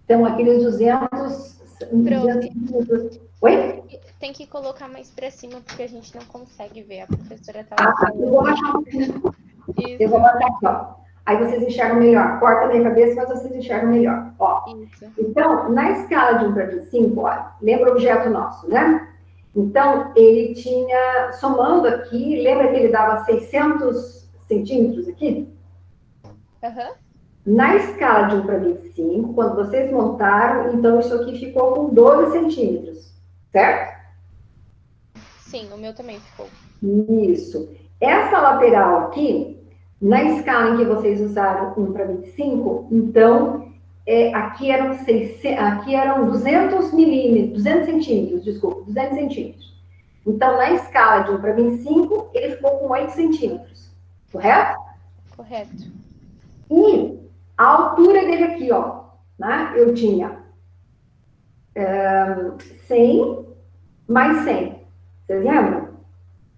Então, aqueles 200 centímetros. Oi? Tem que colocar mais pra cima, porque a gente não consegue ver. A professora tá Ah, falando. eu vou baixar um pouquinho. Isso. Eu vou botar aqui, ó. Aí vocês enxergam melhor. Corta a minha cabeça, mas vocês enxergam melhor. Ó. Isso. Então, na escala de 1:25, ó, lembra o objeto nosso, né? Então, ele tinha, somando aqui, lembra que ele dava 600 centímetros aqui? Aham. Na escala de 1:25, quando vocês montaram, então isso aqui ficou com 12 centímetros, certo? Sim, o meu também ficou. Isso. Essa lateral aqui, na escala em que vocês usaram 1:25, então, aqui eram 200 milímetros, 200 centímetros, desculpa, 200 centímetros. Então, na escala de 1:25, ele ficou com 8 centímetros, correto? Correto. E a altura dele aqui, ó, né? Eu tinha 100 mais 100. Vocês lembram?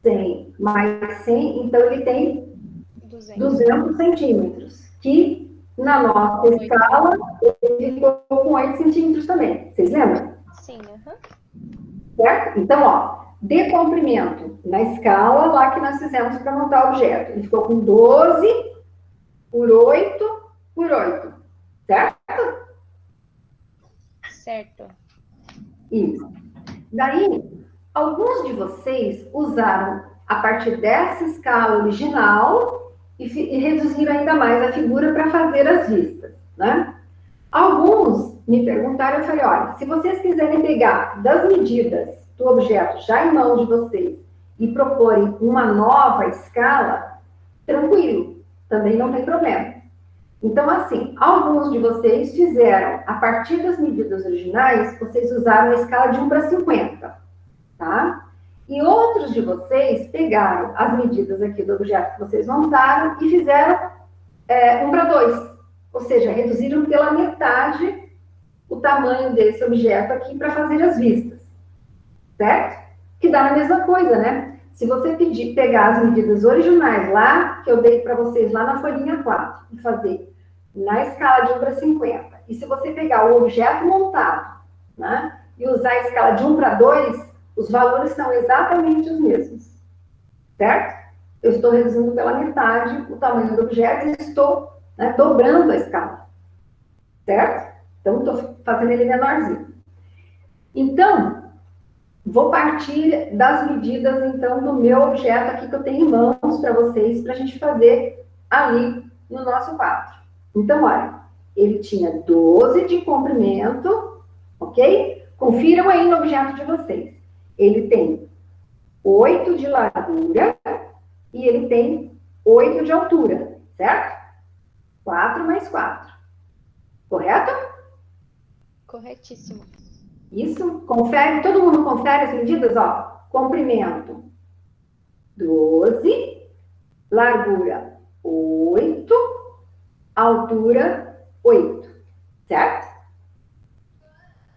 100 mais 100, então ele tem 200 centímetros, que na nossa escala ele ficou com 8 centímetros também. Vocês lembram? Sim, aham. Certo? Então, ó, de comprimento na escala lá que nós fizemos para montar o objeto. Ele ficou com 12 por 8 por 8. Certo? Certo. Isso. Daí, alguns de vocês usaram a partir dessa escala original e reduziram ainda mais a figura para fazer as vistas, né? Alguns me perguntaram, eu falei, olha, se vocês quiserem pegar das medidas do objeto já em mãos de vocês e proporem uma nova escala, tranquilo, também não tem problema. Então, assim, alguns de vocês fizeram, a partir das medidas originais, vocês usaram a escala de 1:50, tá? E outros de vocês pegaram as medidas aqui do objeto que vocês montaram e fizeram 1:2, Ou seja, reduziram pela metade o tamanho desse objeto aqui para fazer as vistas, certo? Que dá a mesma coisa, né? Se você pegar as medidas originais lá, que eu dei para vocês lá na folhinha 4, e fazer na escala de 1 para 50, e se você pegar o objeto montado, né, e usar a escala de 1 para 2, os valores são exatamente os mesmos, certo? Eu estou reduzindo pela metade o tamanho do objeto e estou, né, dobrando a escala, certo? Então, estou fazendo ele menorzinho. Então, vou partir das medidas, então, do meu objeto aqui que eu tenho em mãos para vocês, para a gente fazer ali no nosso quadro. Então, olha, ele tinha 12 de comprimento, ok? Confiram aí no objeto de vocês. Ele tem 8 de largura e ele tem 8 de altura, certo? 4 mais 4. Correto? Corretíssimo. Isso, confere, todo mundo confere as medidas, ó. Comprimento, 12, largura, 8, altura, 8, certo?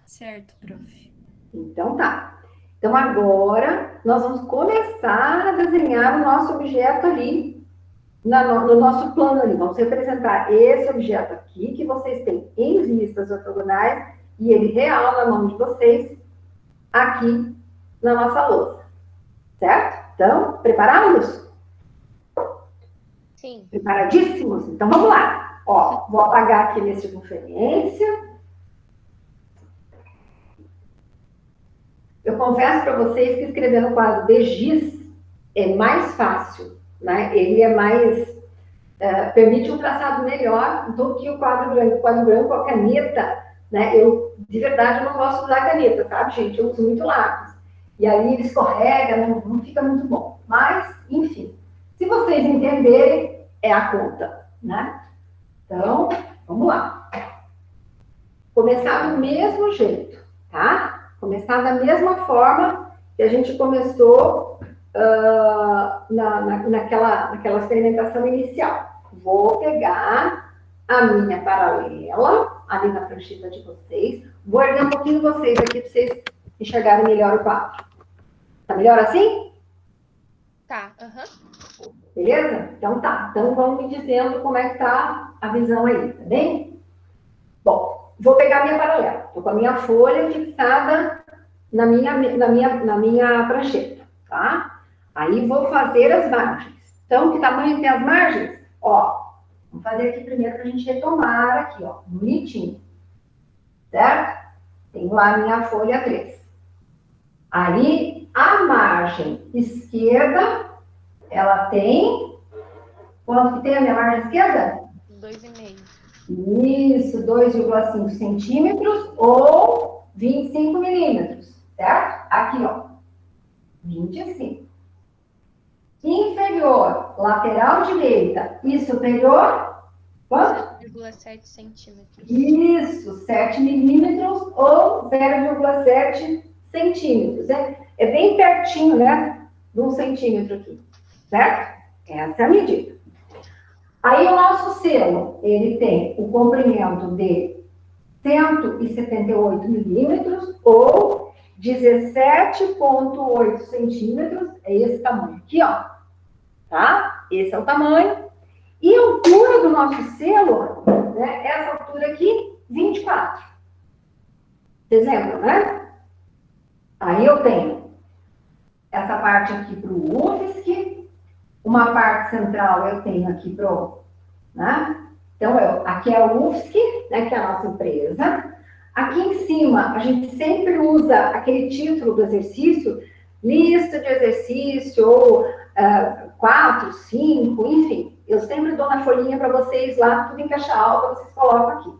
Certo, prof. Então tá. Então agora nós vamos começar a desenhar o nosso objeto ali, no nosso plano ali. Vamos representar esse objeto aqui que vocês têm em vistas ortogonais e ele real na mão de vocês aqui na nossa lousa, certo? Então, preparados? Sim. Preparadíssimos? Então, vamos lá. Ó, vou apagar aqui minha circunferência. Eu confesso para vocês que escrever no quadro de giz é mais fácil, né? Ele é mais... permite um traçado melhor do que o quadro branco. O quadro branco, a caneta, né? Eu, de verdade, não gosto de usar caneta, sabe, gente? Eu uso muito lápis. E aí ele escorrega, não fica muito bom. Mas, enfim, se vocês entenderem, é a conta, né? Então, vamos lá. Começar do mesmo jeito, tá? Começar da mesma forma que a gente começou naquela experimentação inicial. Vou pegar a minha paralela, ali na prancheta de vocês. Vou erguer um pouquinho vocês aqui para vocês enxergarem melhor o quadro. Tá melhor assim? Tá, aham. Beleza? Então tá. Então vão me dizendo como é que tá a visão aí, tá bem? Bom, vou pegar a minha paralela. Estou com a minha folha fixada na minha prancheta, tá? Aí vou fazer as margens. Então, que tamanho tem as margens? Ó, vamos fazer aqui primeiro para a gente retomar aqui, ó, bonitinho. Certo? Tenho lá a minha folha 3. Aí, a margem esquerda, ela tem... Quanto que tem a minha margem esquerda? 2,5. Isso, 2,5 centímetros ou 25 milímetros, certo? Aqui, ó, 25. Inferior, lateral direita e superior, quanto? 0,7 centímetros. Isso, 7 milímetros ou 0,7 centímetros. É bem pertinho, né, de 1 centímetro aqui, certo? Essa é a medida. Aí o nosso selo, ele tem o comprimento de 178 milímetros ou 17,8 centímetros, é esse tamanho aqui, ó, tá? Esse é o tamanho. E a altura do nosso selo, né, essa altura aqui, 24. Vocês lembram, né? Aí eu tenho essa parte aqui para o UFSC, uma parte central eu tenho aqui para o... Né? Então, aqui é o UFSC, né, que é a nossa empresa. Aqui em cima, a gente sempre usa aquele título do exercício, lista de exercício, ou 4, 5, enfim. Eu sempre dou na folhinha para vocês lá, tudo em caixa alta, vocês colocam aqui.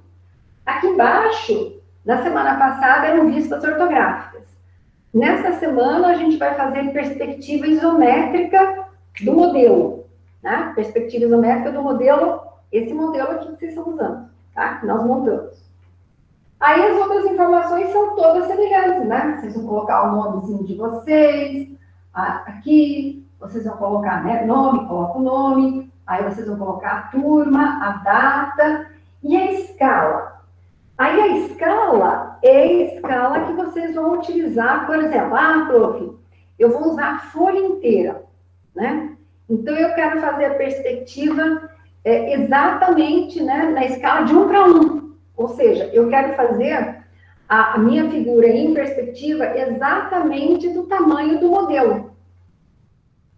Aqui embaixo, na semana passada, eram vistas ortográficas. Nessa semana, a gente vai fazer perspectiva isométrica do modelo. Né? Perspectiva isométrica do modelo, esse modelo aqui que vocês estão usando, tá? Que nós montamos. Aí as outras informações são todas semelhantes, né? Vocês vão colocar o nomezinho de vocês, aqui, vocês vão colocar, né, nome, coloca o nome, aí vocês vão colocar a turma, a data, E a escala? Aí a escala é a escala que vocês vão utilizar, por exemplo, prof, eu vou usar a folha inteira, né? Então, eu quero fazer a perspectiva exatamente, né, na escala de 1 para 1. Ou seja, eu quero fazer a minha figura em perspectiva exatamente do tamanho do modelo.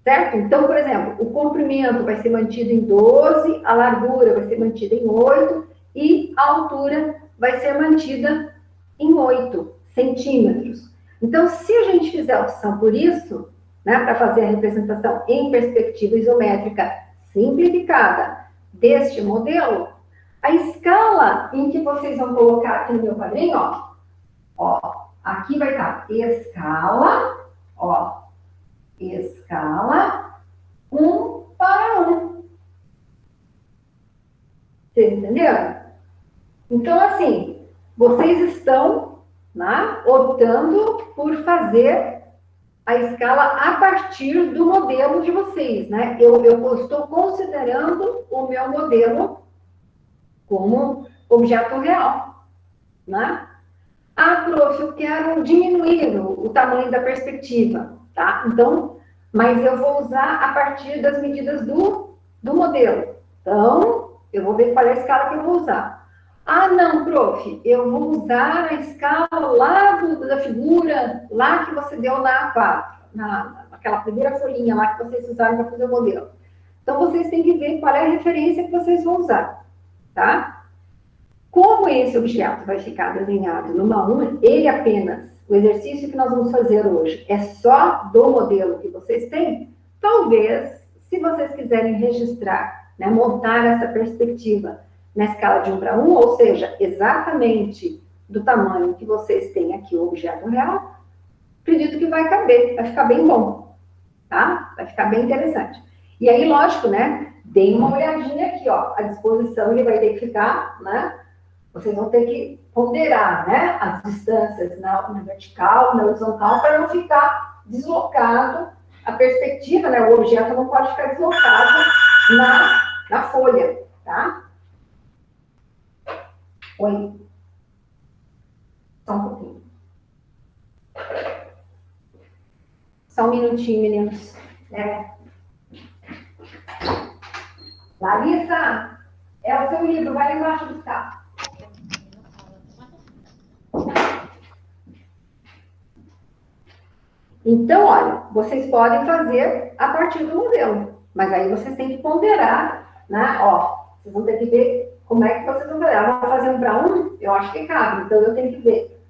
Certo? Então, por exemplo, o comprimento vai ser mantido em 12, a largura vai ser mantida em 8 e a altura vai ser mantida em 8 centímetros. Então, se a gente fizer a opção por isso, né, para fazer a representação em perspectiva isométrica simplificada deste modelo, a escala em que vocês vão colocar aqui no meu quadrinho, aqui vai estar escala, escala 1 para 1. Vocês entenderam? Então, assim, vocês estão, né, optando por fazer a escala a partir do modelo de vocês, né? Eu estou considerando o meu modelo como objeto real, né? Prof, eu quero diminuir o tamanho da perspectiva, tá? Então, mas eu vou usar a partir das medidas do modelo. Então, eu vou ver qual é a escala que eu vou usar. Não, prof, eu vou usar a escala lá da figura, lá que você deu na A4, naquela primeira folhinha lá que vocês usaram para fazer o modelo. Então, vocês têm que ver qual é a referência que vocês vão usar, tá? Como esse objeto vai ficar desenhado numa unha, ele apenas, o exercício que nós vamos fazer hoje é só do modelo que vocês têm, talvez, se vocês quiserem registrar, né, montar essa perspectiva na escala de 1 para 1, ou seja, exatamente do tamanho que vocês têm aqui o objeto real, acredito que vai caber, vai ficar bem bom, tá? Vai ficar bem interessante. E aí, lógico, né, deem uma olhadinha aqui, a disposição ele vai ter que ficar, né? Vocês vão ter que ponderar, né, as distâncias na vertical, na horizontal, para não ficar deslocado a perspectiva, né, o objeto não pode ficar deslocado na folha, tá? Oi. Só um pouquinho. Só um minutinho, meninos. Larissa, é o seu livro, vai lá embaixo buscar. Então, olha, vocês podem fazer a partir do modelo, mas aí vocês têm que ponderar, né? Vocês vão ter que ver como é que vocês vão fazer. Vou fazer 1 para 1, eu acho que cabe, então eu tenho que ver,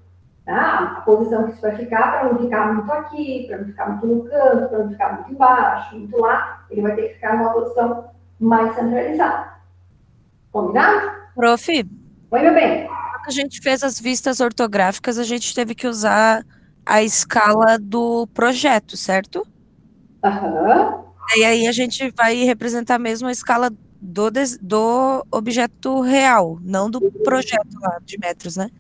tá? A posição que isso vai ficar, para não ficar muito aqui, para não ficar muito no canto, para não ficar muito embaixo, muito lá. Ele vai ter que ficar numa posição mais centralizada. Combinado? Prof, Oi, meu bem. quando a gente fez as vistas ortográficas, a gente teve que usar a escala do projeto, certo? Aham. E aí a gente vai representar mesmo a escala do objeto real, não do projeto lá de metros, né?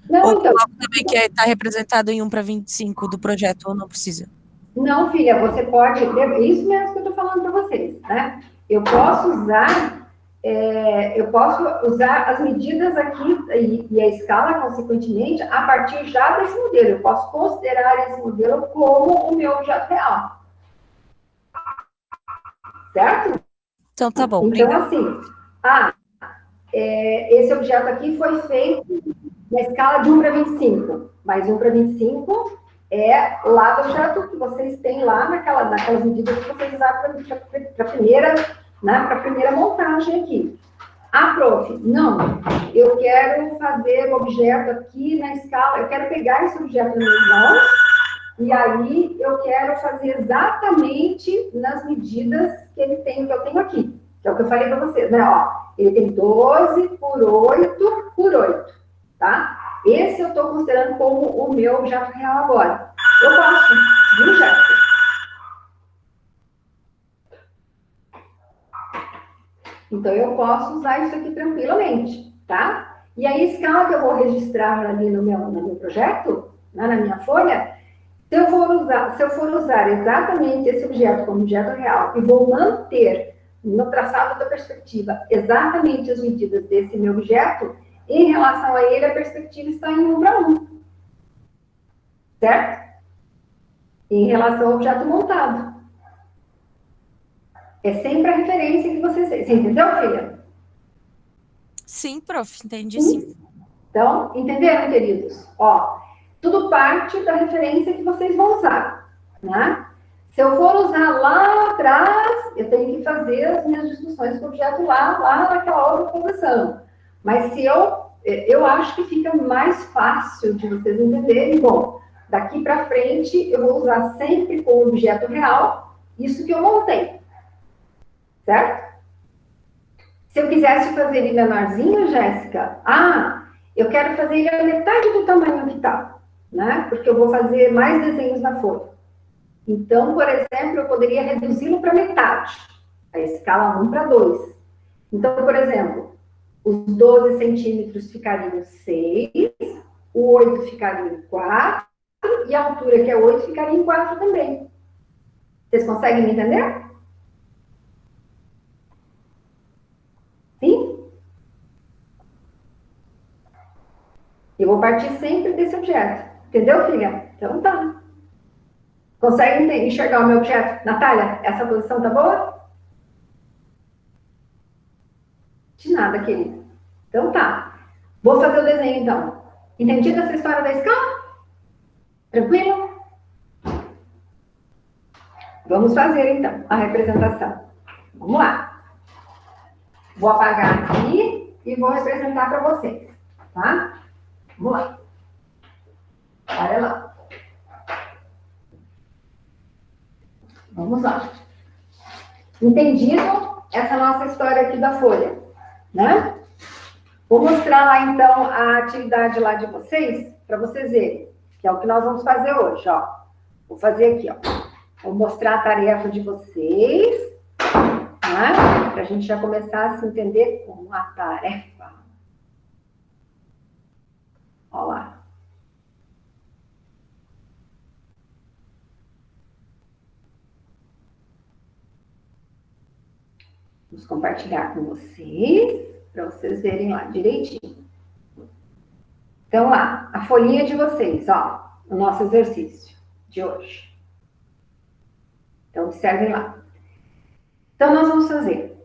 Não, Ou então. também que está representado em 1 para 25 do projeto, ou não precisa? Não, filha, você pode. Isso mesmo que eu estou falando para vocês, né? Eu posso usar as medidas aqui e a escala, consequentemente, a partir já desse modelo. Eu posso considerar esse modelo como o meu objeto real. Certo? Então tá bom. Então, obrigada. assim, esse objeto aqui foi feito na escala de 1 para 25, mas 1 para 25 é lá do objeto que vocês têm lá naquelas medidas que vocês usaram para a primeira montagem aqui. Prof, não, eu quero fazer o objeto aqui na escala, eu quero pegar esse objeto nas minhas mãos, e aí eu quero fazer exatamente nas medidas que eu tenho aqui, que é o que eu falei para vocês, né? Ele tem 12 por 8 por 8, tá? Esse eu estou considerando como o meu objeto real agora. Eu posso, viu, Jéssica? Então, eu posso usar isso aqui tranquilamente, tá? E a escala que eu vou registrar ali no meu projeto, né, na minha folha, se eu for usar exatamente esse objeto como objeto real e vou manter no traçado da perspectiva, exatamente as medidas desse meu objeto, em relação a ele, a perspectiva está em 1 para 1. Certo? Em relação ao objeto montado. É sempre a referência que você entendeu, filha? Sim, prof, entendi sim. Então, entenderam, queridos? Ó, tudo parte da referência que vocês vão usar, né? Se eu for usar lá atrás, eu tenho que fazer as minhas discussões com o objeto lá naquela outra posição. Mas se eu acho que fica mais fácil de vocês entenderem, bom, daqui para frente eu vou usar sempre com o objeto real, isso que eu montei. Certo? Se eu quisesse fazer ele menorzinho, Jéssica, eu quero fazer ele a metade do tamanho que tá, né? Porque eu vou fazer mais desenhos na folha. Então, por exemplo, eu poderia reduzi-lo para metade, a escala 1 para 2. Então, por exemplo, os 12 centímetros ficariam 6, o 8 ficaria em 4, e a altura, que é 8, ficaria em 4 também. Vocês conseguem me entender? Sim? Eu vou partir sempre desse objeto. Entendeu, filha? Então tá. Consegue enxergar o meu objeto? Natália, essa posição tá boa? De nada, querida. Então tá. Vou fazer o desenho, então. Entendido essa história da escala? Tranquilo? Vamos fazer, então, a representação. Vamos lá. Vou apagar aqui e vou representar para vocês, tá? Vamos lá. Olha lá. Vamos lá. Entendido essa nossa história aqui da folha, né? Vou mostrar lá, então, a atividade lá de vocês, para vocês verem, que é o que nós vamos fazer hoje, ó. Vou fazer aqui, ó. Vou mostrar a tarefa de vocês, tá? Para a gente já começar a se entender com a tarefa. Olha lá. Vamos compartilhar com vocês, para vocês verem lá direitinho. Então, lá, a folhinha de vocês, ó, o nosso exercício de hoje. Então, observem lá. Então, nós vamos fazer,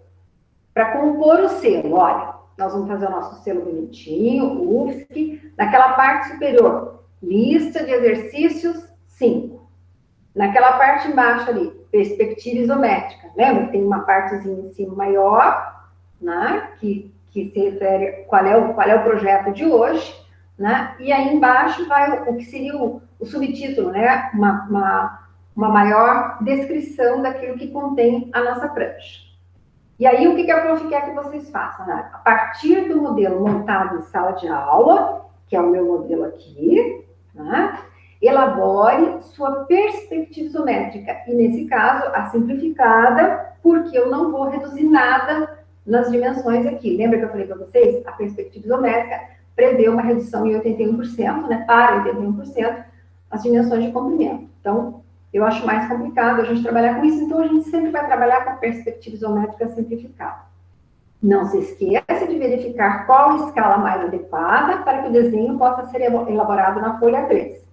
para compor o selo, olha, nós vamos fazer o nosso selo bonitinho, o UFSC, naquela parte superior, lista de exercícios 5. Naquela parte embaixo ali, perspectiva isométrica. Lembra que tem uma partezinha em cima maior, né? Que se refere qual é o projeto de hoje, né? E aí embaixo vai o que seria o subtítulo, né? Uma maior descrição daquilo que contém a nossa prancha. E aí, o que a prof quer que vocês façam, né? A partir do modelo montado em sala de aula, que é o meu modelo aqui, né? Elabore sua perspectiva isométrica. E, nesse caso, a simplificada, porque eu não vou reduzir nada nas dimensões aqui. Lembra que eu falei para vocês? A perspectiva isométrica prevê uma redução em 81%, né? Para 81%, as dimensões de comprimento. Então, eu acho mais complicado a gente trabalhar com isso, então a gente sempre vai trabalhar com a perspectiva isométrica simplificada. Não se esqueça de verificar qual a escala mais adequada para que o desenho possa ser elaborado na folha 3.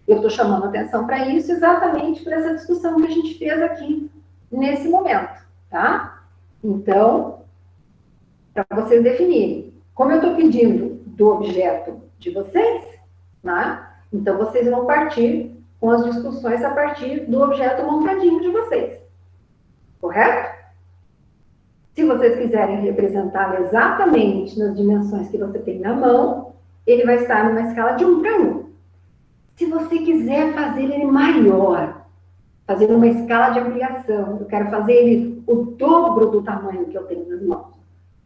Eu estou chamando atenção para isso exatamente por essa discussão que a gente fez aqui nesse momento, tá? Então, para vocês definirem. Como eu estou pedindo do objeto de vocês, né? Então vocês vão partir com as discussões a partir do objeto montadinho de vocês. Correto? Se vocês quiserem representá-lo exatamente nas dimensões que você tem na mão, ele vai estar numa escala de 1 para 1. Se você quiser fazer ele maior, fazer uma escala de ampliação, eu quero fazer ele o dobro do tamanho que eu tenho nas mãos.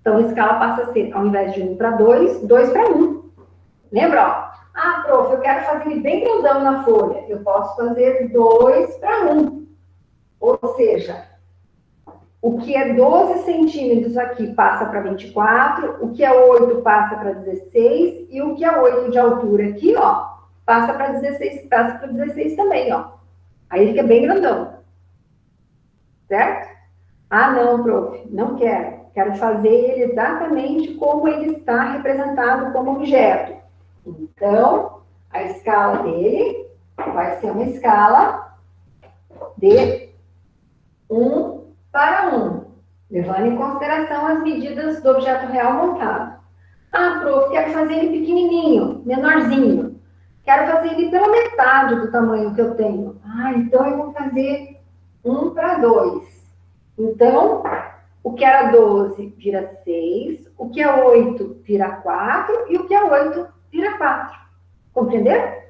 Então, a escala passa a ser, ao invés de 1 para 2, 2 para 1. Lembra, ó? Prof, eu quero fazer ele bem grandão na folha. Eu posso fazer 2 para 1. Ou seja, o que é 12 centímetros aqui passa para 24, o que é 8 passa para 16, e o que é 8 de altura aqui, ó, passa para 16 também, ó. Aí fica bem grandão. Certo? Ah, não, prof, não quero. Quero fazer ele exatamente como ele está representado como objeto. Então, a escala dele vai ser uma escala de 1 para 1, levando em consideração as medidas do objeto real montado. Ah, prof, quero fazer ele pequenininho, menorzinho. Quero fazer ele pela metade do tamanho que eu tenho. Ah, então eu vou fazer 1 para 2. Então, o que era 12 vira 6, o que é 8 vira 4 e o que é 8 vira 4. Compreendeu?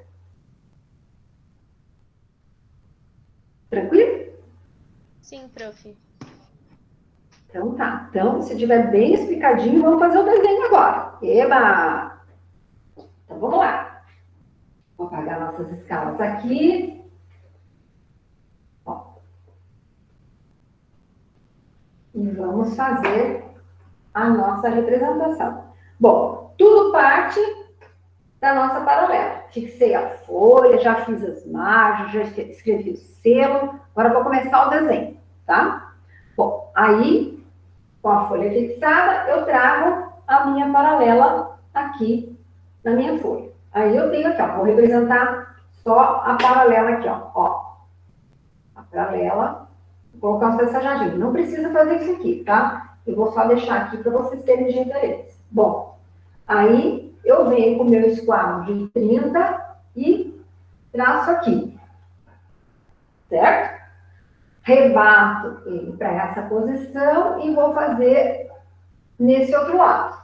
Tranquilo? Sim, prof. Então tá. Então, se tiver bem explicadinho, vamos fazer o desenho agora. Eba! Então, vamos lá. Vou apagar nossas escalas aqui. Ó. E vamos fazer a nossa representação. Bom, tudo parte da nossa paralela. Fixei a folha, já fiz as margens, já escrevi o selo. Agora vou começar o desenho, tá? Bom, aí, com a folha fixada, eu trago a minha paralela aqui na minha folha. Aí eu tenho aqui, ó, vou representar só a paralela aqui, ó. A paralela, vou colocar um cercadinho. Não precisa fazer isso aqui, tá? Eu vou só deixar aqui para vocês terem de interesse. Bom, aí eu venho com o meu esquadro de 30 e traço aqui, certo? Rebato ele para essa posição e vou fazer nesse outro lado,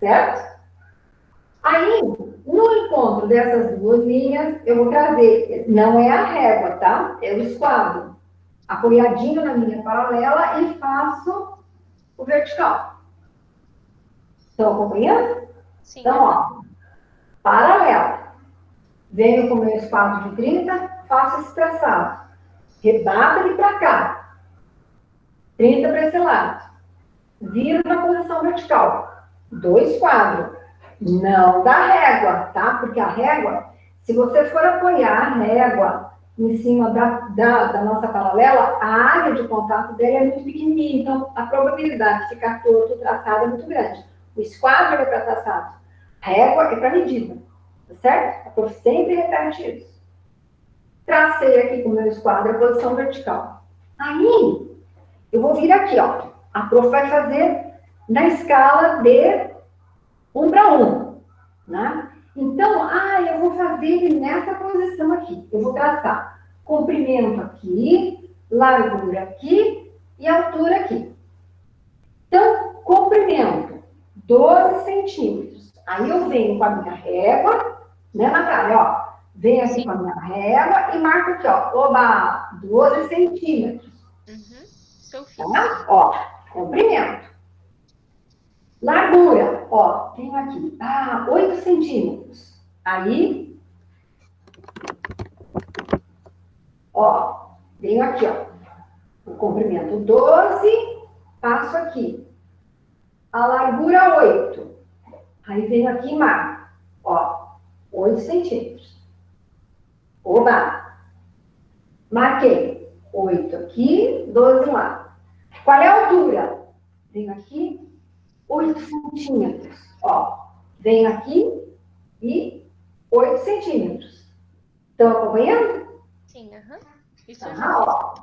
certo? Aí, no encontro dessas duas linhas, eu vou trazer, não é a régua, tá? É o esquadro, apoiadinho na minha paralela e faço o vertical. Estão acompanhando? Sim. Então, ó, paralela. Venho com o meu esquadro de 30, faço esse traçado. Rebato ele para cá. 30 para esse lado. Viro na posição vertical. 2 quadros. Não da régua, tá? Porque a régua, se você for apoiar a régua em cima da nossa paralela, a área de contato dela é muito pequenininha. Então, a probabilidade de ficar torto o traçado é muito grande. O esquadro é para traçado. A régua é para medida. Tá certo? A prof sempre repete isso. Tracei aqui com o meu esquadro a posição vertical. Aí, eu vou vir aqui, ó. A prof vai fazer na escala de 1 para 1, né? Então, eu vou fazer ele nessa posição aqui. Eu vou traçar comprimento aqui, largura aqui e altura aqui. Então, comprimento, 12 centímetros. Aí eu venho com a minha régua, né, Natália, ó. Venho aqui com a minha régua e marco aqui, ó. Oba, 12 centímetros. Seu filho. Tá? Ó, comprimento. Largura, ó, tenho aqui, 8 centímetros. Aí, ó, venho aqui, ó, o comprimento 12, passo aqui. A largura 8. Aí venho aqui e marco, ó, 8 centímetros. Oba! Marquei 8 aqui, 12 lá. Qual é a altura? Venho aqui, 8 centímetros. Ó, venho aqui e 8 centímetros. Estão acompanhando? Sim, Isso Ó.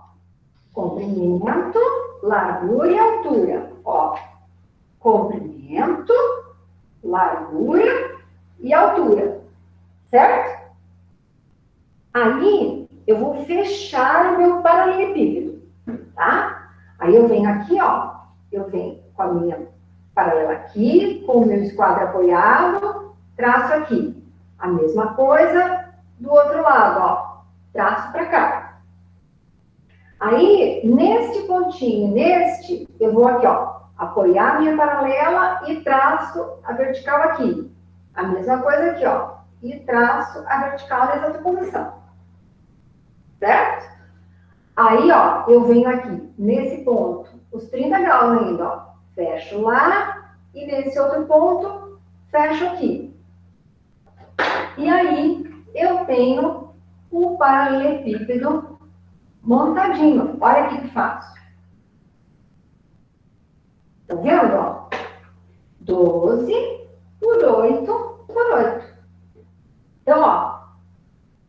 Comprimento, largura e altura. Ó, comprimento, largura e altura. Certo? Aí, eu vou fechar o meu paralelepípedo, tá? Aí eu venho aqui, ó. Eu venho com a minha paralela aqui, com o meu esquadro apoiado, traço aqui. A mesma coisa do outro lado, ó. Traço para cá. Aí, neste pontinho, eu vou aqui, ó, apoiar a minha paralela e traço a vertical aqui. A mesma coisa aqui, ó. E traço a vertical nessa outra posição. Certo? Aí, ó, eu venho aqui, nesse ponto, os 30 graus ainda, ó. Fecho lá e nesse outro ponto, fecho aqui. E aí, eu tenho um paralelepípedo montadinho. Olha o que faço. Tá vendo, ó? 12 por 8 por 8. Então, ó,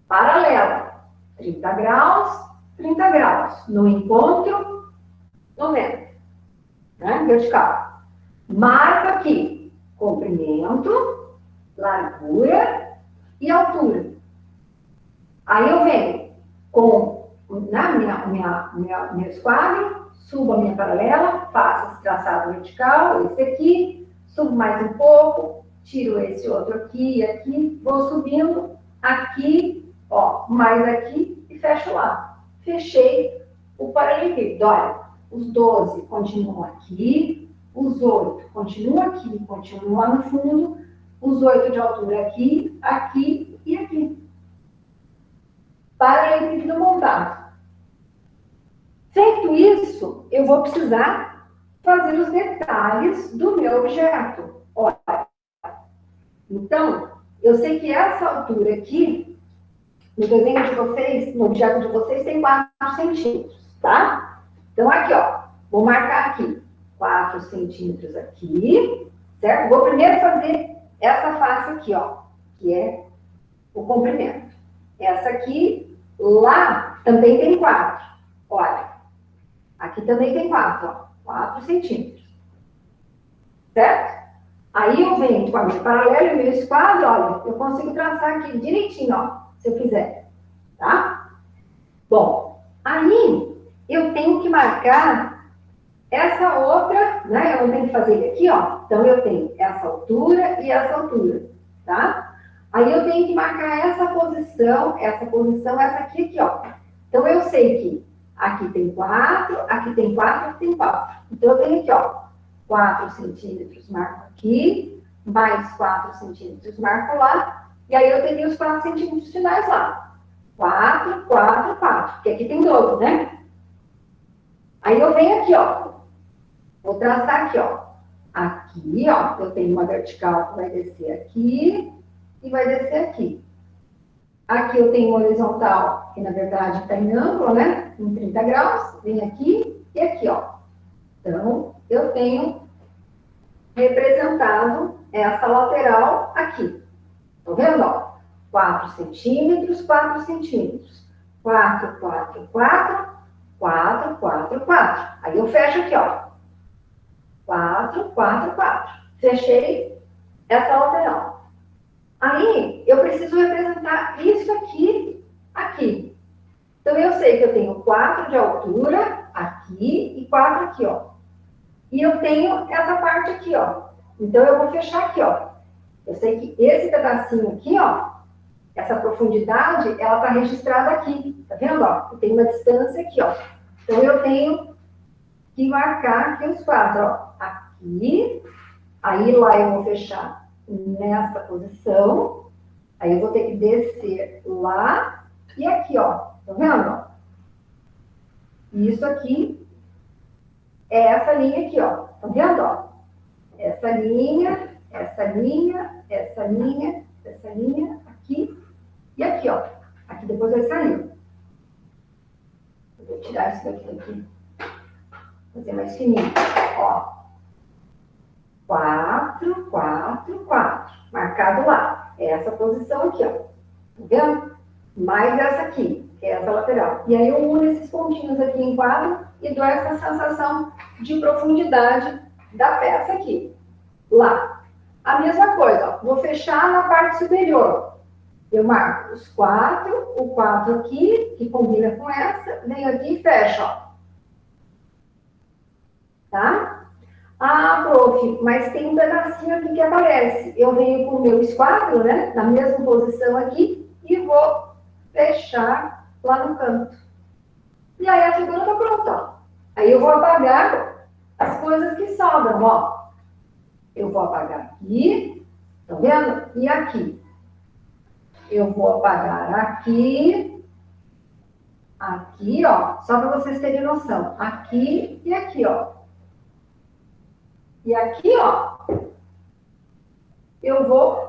paralela, 30 graus, 30 graus. No encontro, 90, né? Vertical. Marco aqui, comprimento, largura e altura. Aí eu venho com meu esquadro, subo a minha paralela, faço esse traçado vertical, esse aqui, subo mais um pouco, tiro esse outro aqui e aqui, vou subindo aqui, ó, mais aqui e fecho lá. Fechei o paralelepípedo. Olha, os 12 continuam aqui, os 8 continuam aqui, continuam lá no fundo, os 8 de altura aqui, aqui e aqui. Paralelepípedo montado. Feito isso, eu vou precisar fazer os detalhes do meu objeto. Olha, então, eu sei que essa altura aqui, no desenho de vocês, no objeto de vocês, tem 4 centímetros, tá? Então, aqui, ó, vou marcar aqui 4 centímetros aqui, certo? Vou primeiro fazer essa face aqui, ó, que é o comprimento. Essa aqui, lá, também tem 4. Olha, aqui também tem 4, ó, 4 centímetros. Certo? Aí eu venho com a minha paralela e o meu esquadro, olha, eu consigo traçar aqui direitinho, ó, se eu quiser. Tá? Bom, aí eu tenho que marcar essa outra, né? Eu não tenho que fazer ele aqui, ó. Então eu tenho essa altura e essa altura, tá? Aí eu tenho que marcar essa posição, essa aqui, ó. Então eu sei que aqui tem 4, aqui tem 4, aqui tem 4. Então eu tenho aqui, ó, 4 centímetros, marco aqui, mais 4 centímetros, marco lá, e aí eu teria os 4 centímetros finais lá. 4, 4, 4, porque aqui tem 12, né? Aí eu venho aqui, ó, vou traçar aqui, ó. Aqui, ó, eu tenho uma vertical que vai descer aqui e vai descer aqui. Aqui eu tenho uma horizontal, que na verdade está em ângulo, né? Em 30 graus, vem aqui e aqui, ó. Então, eu tenho representado essa lateral aqui. Tá vendo, ó? 4 centímetros, 4 centímetros. 4, 4, 4, 4, 4, 4. Aí eu fecho aqui, ó. 4, 4, 4. Fechei essa lateral. Aí, eu preciso representar isso aqui, aqui. Então, eu sei que eu tenho 4 de altura aqui e 4 aqui, ó. E eu tenho essa parte aqui, ó. Então, eu vou fechar aqui, ó. Eu sei que esse pedacinho aqui, ó, essa profundidade, ela está registrada aqui. Tá vendo, ó? Eu tenho uma distância aqui, ó. Então, eu tenho que marcar aqui os 4, ó. Aqui. Aí, lá eu vou fechar nessa posição. Aí, eu vou ter que descer lá e aqui, ó. Tá vendo? Isso aqui é essa linha aqui, ó. Tá vendo, ó? Essa linha, essa linha, essa linha, essa linha, aqui e aqui, ó. Aqui depois vai sair. Vou tirar isso daqui. Fazer mais fininho. Ó. 4, 4, 4. Marcado lá. Essa posição aqui, ó. Tá vendo? Mais essa aqui, que é essa lateral. E aí eu uno esses pontinhos aqui em quadro e dou essa sensação de profundidade da peça aqui. Lá. A mesma coisa, ó. Vou fechar na parte superior. Eu marco os 4, o 4 aqui, que combina com essa, venho aqui e fecho, ó. Tá? Ah, prof, mas tem um pedacinho aqui que aparece. Eu venho com o meu esquadro, né, na mesma posição aqui, e vou fechar lá no canto. E aí a figura tá pronta, ó. Aí eu vou apagar as coisas que sobram, ó. Eu vou apagar aqui, tá vendo? E aqui. Eu vou apagar aqui, aqui, ó, só para vocês terem noção. Aqui e aqui, ó. E aqui, ó, eu vou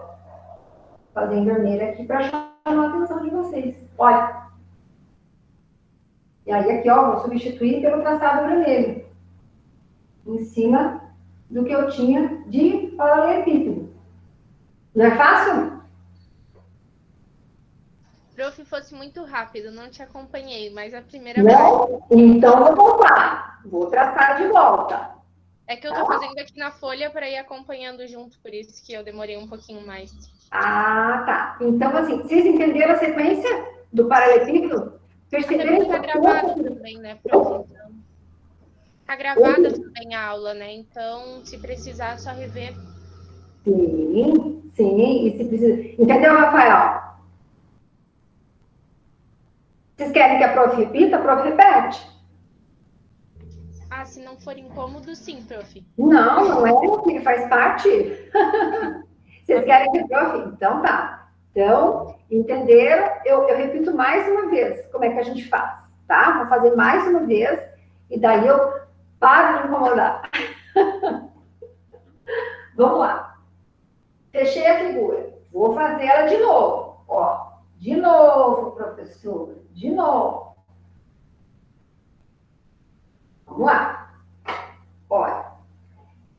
fazer em vermelho aqui para chamar a atenção de vocês. Olha. E aí aqui, ó, vou substituir pelo traçado vermelho. Em cima do que eu tinha de paralelepípedo. Não é fácil? Prof, fosse muito rápido, não te acompanhei, mas a primeira parte. Não? Então vou voltar. Vou traçar de volta. É que eu tô fazendo aqui na folha para ir acompanhando junto, por isso que eu demorei um pouquinho mais. Ah, tá. Então, assim, vocês entenderam a sequência do paralelepípedo? Perceberam Tá gravada também, né, prof? Então, tá gravada também a aula, né? Então, se precisar, é só rever. Sim, sim. E se precisa... Entendeu, Rafael? Vocês querem que a prof repita? A prof repete. Ah, se não for incômodo, sim, prof. Não, não é, meu filho, faz parte. Vocês querem que a prof? Então tá. Então, entenderam? Eu repito mais uma vez como é que a gente faz, tá? Vou fazer mais uma vez e daí eu paro de incomodar. Vamos lá. Fechei a figura. Vou fazer ela de novo. Ó, de novo, professor. De novo. Vamos lá. Olha,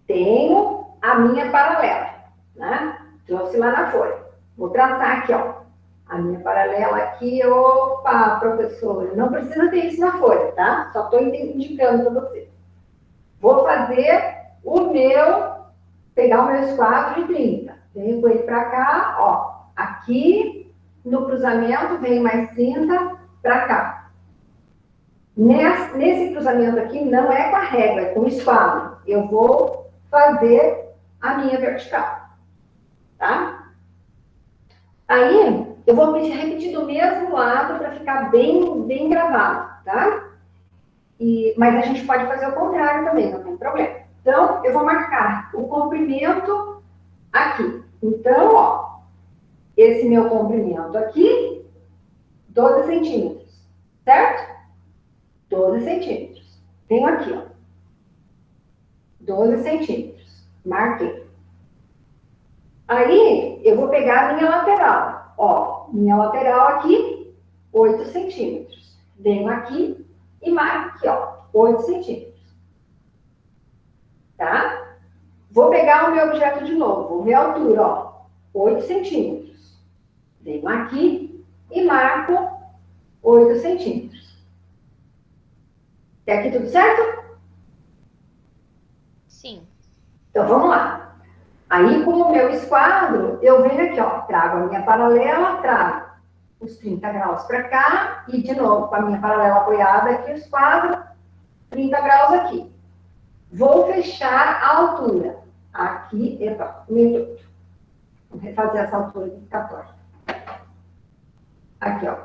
tenho a minha paralela, né? Trouxe lá na folha. Vou traçar aqui, ó. A minha paralela aqui, opa, professor, não precisa ter isso na folha, tá? Só estou indicando para vocês. Vou fazer o meu, pegar o meu esquadro de 30. Venho com ele para cá, ó. Aqui, no cruzamento, venho mais 30 para cá. Nesse cruzamento aqui, não é com a régua, é com o esquadro. Eu vou fazer a minha vertical, tá? Aí, eu vou repetir do mesmo lado para ficar bem gravado, tá? Mas a gente pode fazer o contrário também, não tem problema. Então, eu vou marcar o comprimento aqui. Então, ó, esse meu comprimento aqui, 12 centímetros, certo? 12 centímetros. Tenho aqui, ó, 12 centímetros. Marquei. Aí, eu vou pegar a minha lateral. Ó, minha lateral aqui, 8 centímetros. Venho aqui e marco aqui, ó, 8 centímetros. Tá? Vou pegar o meu objeto de novo. Vou ver a altura, ó, 8 centímetros. Venho aqui e marco 8 centímetros. Até aqui tudo certo? Sim. Então, vamos lá. Aí, com o meu esquadro, eu venho aqui, ó, trago a minha paralela, trago os 30 graus para cá, e de novo, com a minha paralela apoiada aqui, o esquadro, 30 graus aqui. Vou fechar a altura. Aqui, epa, um minuto. Vou refazer essa altura aqui, 14. Aqui, ó.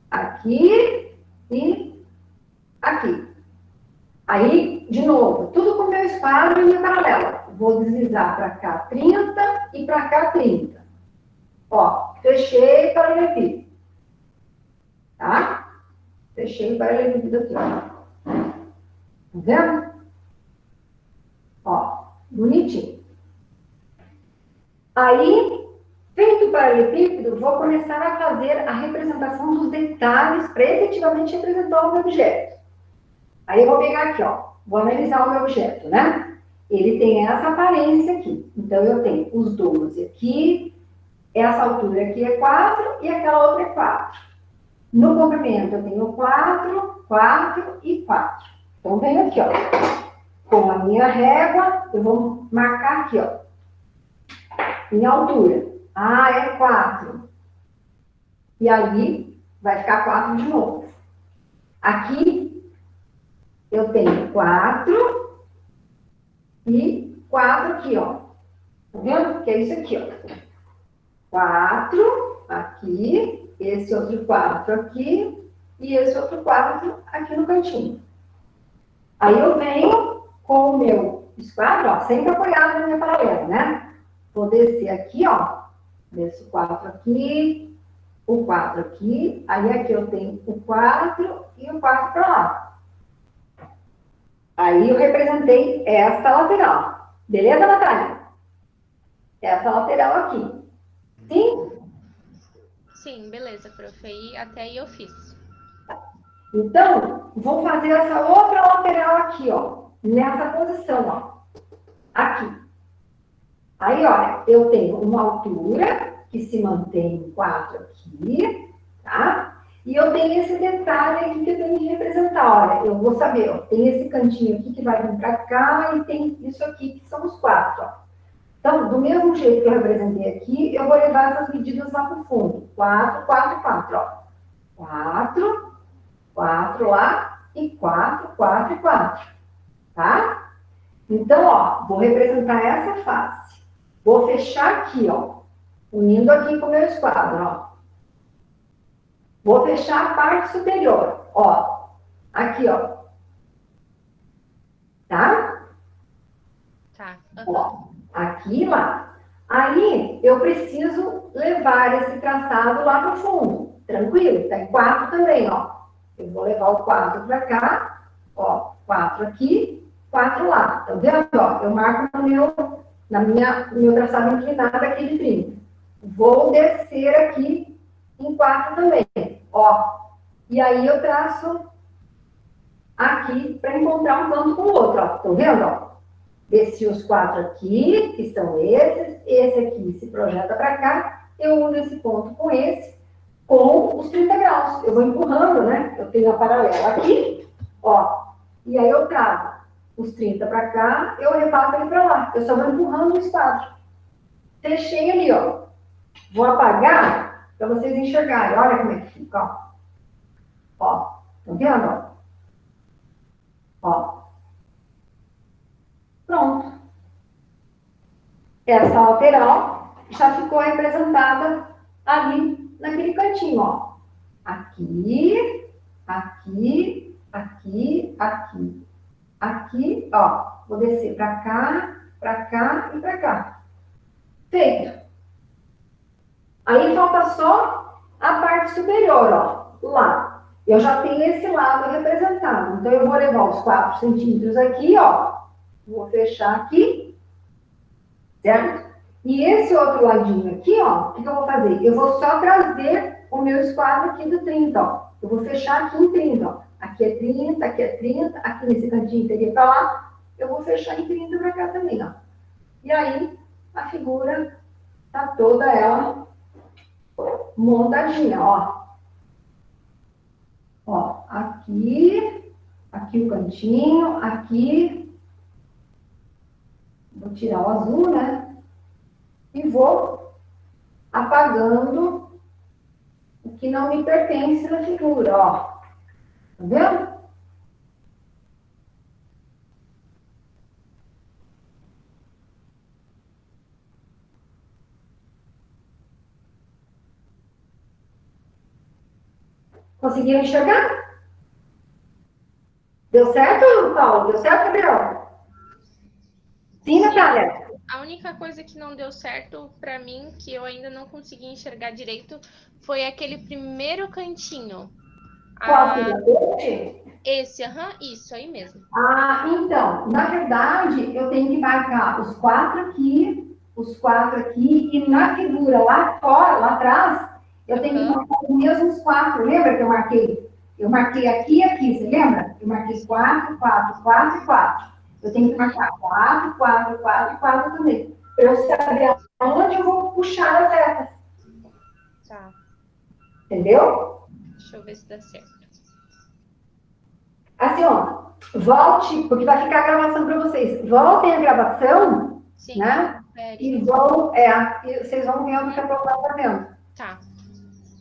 Aqui e aqui. Aí, de novo, tudo com o meu esquadro e minha paralela. Vou deslizar para cá 30 e para cá 30. Ó, fechei para o paralelepípedo. Tá? Fechei o paralelepípedo aqui, ó. Tá vendo? Ó, bonitinho. Aí, feito o paralelepípedo, vou começar a fazer a representação dos detalhes para efetivamente representar o meu objeto. Aí eu vou pegar aqui, ó, vou analisar o meu objeto, né? Ele tem essa aparência aqui. Então, eu tenho os 12 aqui, essa altura aqui é 4 e aquela outra é 4. No comprimento, eu tenho 4, 4 e 4. Então, venho aqui, ó, com a minha régua, eu vou marcar aqui, ó, minha altura. Ah, é 4. E aí, vai ficar 4 de novo. Aqui, eu tenho 4 e 4 aqui, ó. Tá vendo? Que é isso aqui, ó. 4 aqui, esse outro 4 aqui e esse outro 4 aqui no cantinho. Aí eu venho com o meu esquadro, ó, sempre apoiado na minha paralela, né? Vou descer aqui, ó. Desço o 4 aqui, o 4 aqui. Aí aqui eu tenho o 4 e o 4 para lá. Aí eu representei esta lateral. Beleza, Natália? Essa lateral aqui. Sim? Sim, beleza, prof. Aí, até aí eu fiz. Então, vou fazer essa outra lateral aqui, ó. Nessa posição, ó. aí, olha, eu tenho uma altura que se mantém em 4 aqui, tá? E eu tenho esse detalhe aqui que eu tenho que representar. Olha, eu vou saber, ó, tem esse cantinho aqui que vai vir para cá e tem isso aqui que são os 4, ó. Então, do mesmo jeito que eu representei aqui, eu vou levar essas medidas lá para o fundo. 4, 4, 4, ó. 4, 4 lá e 4, 4 e 4, tá? Então, ó, vou representar essa face. Vou fechar aqui, ó, unindo aqui com o meu esquadro, ó. Vou fechar a parte superior, ó, aqui, ó. Tá? Tá. Ó, aqui e lá. Aí, eu preciso levar esse traçado lá para o fundo. Tranquilo? Tá em 4 também, ó. Eu vou levar o 4 para cá, ó, 4 aqui, 4 lá. Tá vendo? Ó, eu marco no meu traçado inclinado aqui de 30. Vou descer aqui em 4 também, ó. E aí eu traço aqui para encontrar um canto com o outro, ó. Estão vendo, ó? Desci os 4 aqui, que são esses. Esse aqui se projeta para cá. Eu uno esse ponto com esse, com os 30 graus. Eu vou empurrando, né? Eu tenho a paralela aqui, ó. E aí eu trago os 30 para cá, eu repasso ele para lá. Eu só vou empurrando o esquadro. Fechei ali, ó. Vou apagar para vocês enxergarem. Olha como é que fica, ó. Ó, tá vendo, ó? Ó. Pronto. Essa lateral já ficou representada ali naquele cantinho, ó. Aqui, aqui, aqui, aqui. Aqui, ó. Vou descer para cá e para cá. Feito. Aí falta só a parte superior, ó. Lá. Eu já tenho esse lado representado. Então, eu vou levar os 4 centímetros aqui, ó. Vou fechar aqui. Certo? E esse outro ladinho aqui, ó, o que eu vou fazer? Eu vou só trazer o meu esquadro aqui do 30, ó. Eu vou fechar aqui em 30, ó. Aqui é 30, aqui é 30, aqui nesse cantinho teria para lá. Eu vou fechar em 30 para cá também, ó. E aí, a figura tá toda ela montadinha, ó. Ó, aqui o cantinho, aqui. Vou tirar o azul, né? E vou apagando o que não me pertence na figura, ó. Tá vendo? Conseguiram enxergar? Deu certo, Paulo? Deu certo, Gabriel? Sim, Natália? A única coisa que não deu certo pra mim, que eu ainda não consegui enxergar direito, foi aquele primeiro cantinho. Qual que Esse, isso aí mesmo. Ah, então, na verdade, eu tenho que marcar os 4 aqui, e na figura lá fora, lá atrás, eu tenho que marcar os mesmos 4. Lembra que eu marquei? Eu marquei aqui e aqui, você lembra? Eu marquei 4, 4, 4 e 4. Eu tenho que marcar 4, 4, 4 e 4 também. Para eu saber aonde eu vou puxar as retas. Tá. Entendeu? Deixa eu ver se dá certo. Assim, ó, volte, porque vai ficar a gravação para vocês. Voltem a gravação, Sim, né? E vão, vocês vão vendo o que a Paula está fazendo. Tá.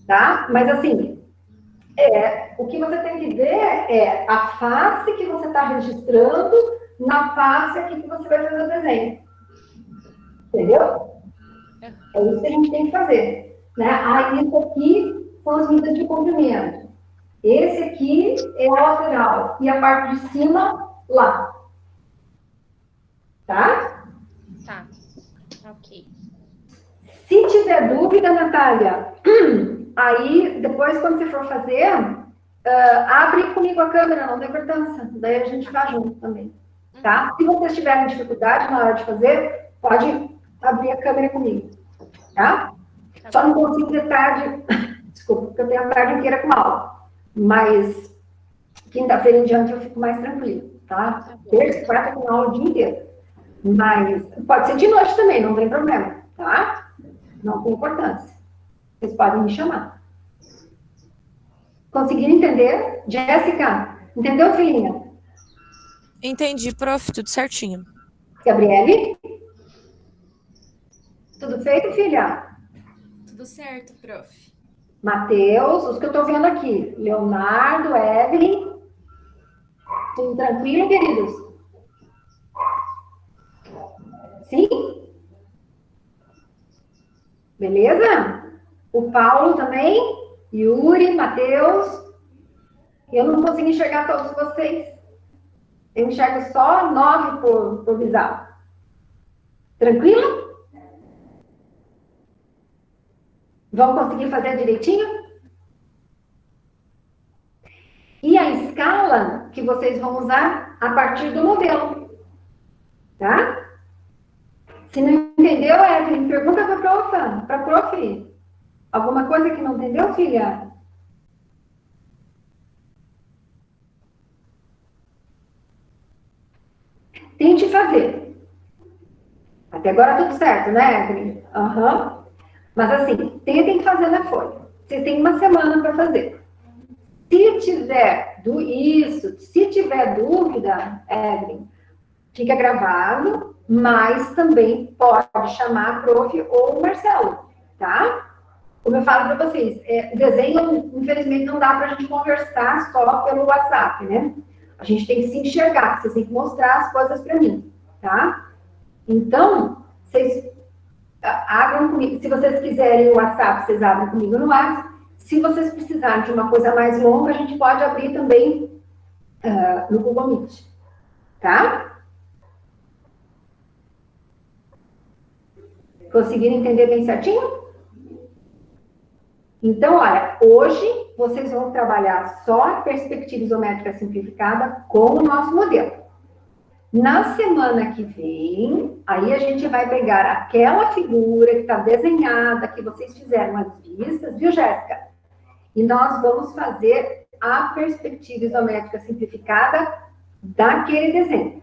Tá? Mas assim, o que você tem que ver é a face que você está registrando na face aqui que você vai fazer o desenho. Entendeu? É isso que a gente tem que fazer. Né? Isso aqui são as medidas de comprimento. Esse aqui é a lateral. E a parte de cima, lá. Tá? Tá. Ok. Se tiver dúvida, Natália, aí, depois, quando você for fazer, abre comigo a câmera, não tem importância. Daí a gente faz junto também. Tá? Se vocês tiverem dificuldade na hora de fazer, pode abrir a câmera comigo. Tá? Só não consigo ter tarde, desculpa, porque eu tenho a tarde inteira com aula. Mas quinta-feira em diante eu fico mais tranquilo, tá? Terça e quarta com aula o dia inteiro. Mas pode ser de noite também, não tem problema, tá? Não tem importância. Vocês podem me chamar. Conseguiram entender? Jéssica, entendeu, filhinha? Entendi, prof, tudo certinho. Gabriele? Tudo feito, filha? Tudo certo, prof. Matheus, os que eu tô vendo aqui. Leonardo, Evelyn. Tudo tranquilo, queridos? Sim? Beleza? O Paulo também? Yuri, Matheus? Eu não consigo enxergar todos vocês. Eu enxergo só 9 por visão. Tranquilo? Vão conseguir fazer direitinho? E a escala que vocês vão usar a partir do modelo. Tá? Se não entendeu, Evelyn, pergunta para a prof. Alguma coisa que não entendeu, filha? Tente fazer. Até agora tudo certo, né, Evelyn? Aham. Mas assim, tentem fazer na folha. Vocês têm uma semana para fazer. Se tiver dúvida, Evelyn, fica gravado, mas também pode chamar a prof ou o Marcelo, tá? Como eu falo para vocês, desenho, infelizmente, não dá para a gente conversar só pelo WhatsApp, né? A gente tem que se enxergar, vocês têm que mostrar as coisas para mim, tá? Então, vocês abram comigo. Se vocês quiserem o WhatsApp, vocês abrem comigo no WhatsApp. Se vocês precisarem de uma coisa mais longa, a gente pode abrir também no Google Meet, tá? Conseguiram entender bem certinho? Então, olha, hoje vocês vão trabalhar só a perspectiva isométrica simplificada com o nosso modelo. Na semana que vem, aí a gente vai pegar aquela figura que está desenhada, que vocês fizeram as vistas, viu, Jéssica? E nós vamos fazer a perspectiva isométrica simplificada daquele desenho.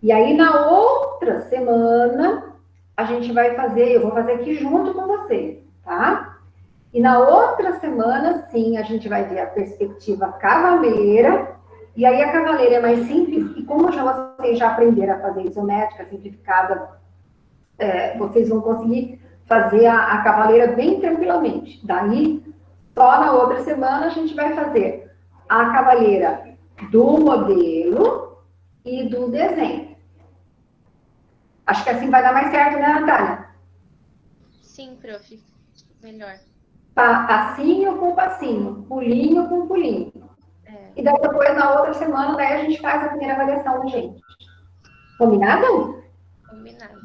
E aí, na outra semana, a gente vai fazer, eu vou fazer aqui junto com vocês, tá? E na outra semana, sim, a gente vai ver a perspectiva cavaleira. E aí a cavaleira é mais simples. E como vocês já aprenderam a fazer isométrica simplificada, vocês vão conseguir fazer a cavaleira bem tranquilamente. Daí, só na outra semana, a gente vai fazer a cavaleira do modelo e do desenho. Acho que assim vai dar mais certo, né, Natália? Sim, prof. Melhor. Passinho com passinho, pulinho com pulinho. E daí depois, na outra semana, daí a gente faz a primeira avaliação da gente. Combinado? Combinado.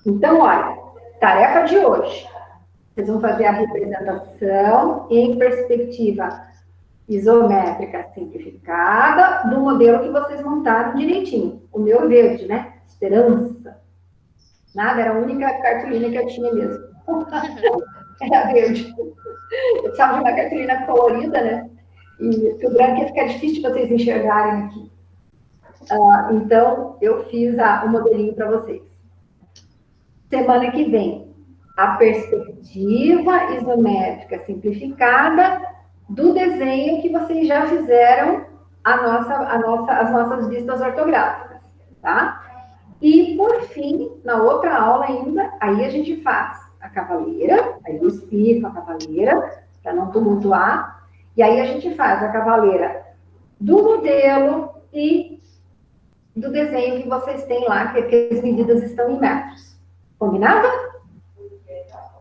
Então, olha, tarefa de hoje. Vocês vão fazer a representação em perspectiva isométrica simplificada do modelo que vocês montaram direitinho. O meu verde, né? Esperança. Nada, era a única cartolina que eu tinha mesmo. Era verde. Eu precisava de uma cartolina colorida, né? E o branco ia ficar difícil de vocês enxergarem aqui. Então, eu fiz o modelinho para vocês. Semana que vem, a perspectiva isométrica simplificada do desenho que vocês já fizeram as nossas vistas ortográficas, tá? E, por fim, na outra aula ainda, aí a gente faz a cavaleira, aí eu explico a cavaleira, para não tumultuar, e aí a gente faz a cavaleira do modelo e do desenho que vocês têm lá, que as medidas estão em metros. Combinado?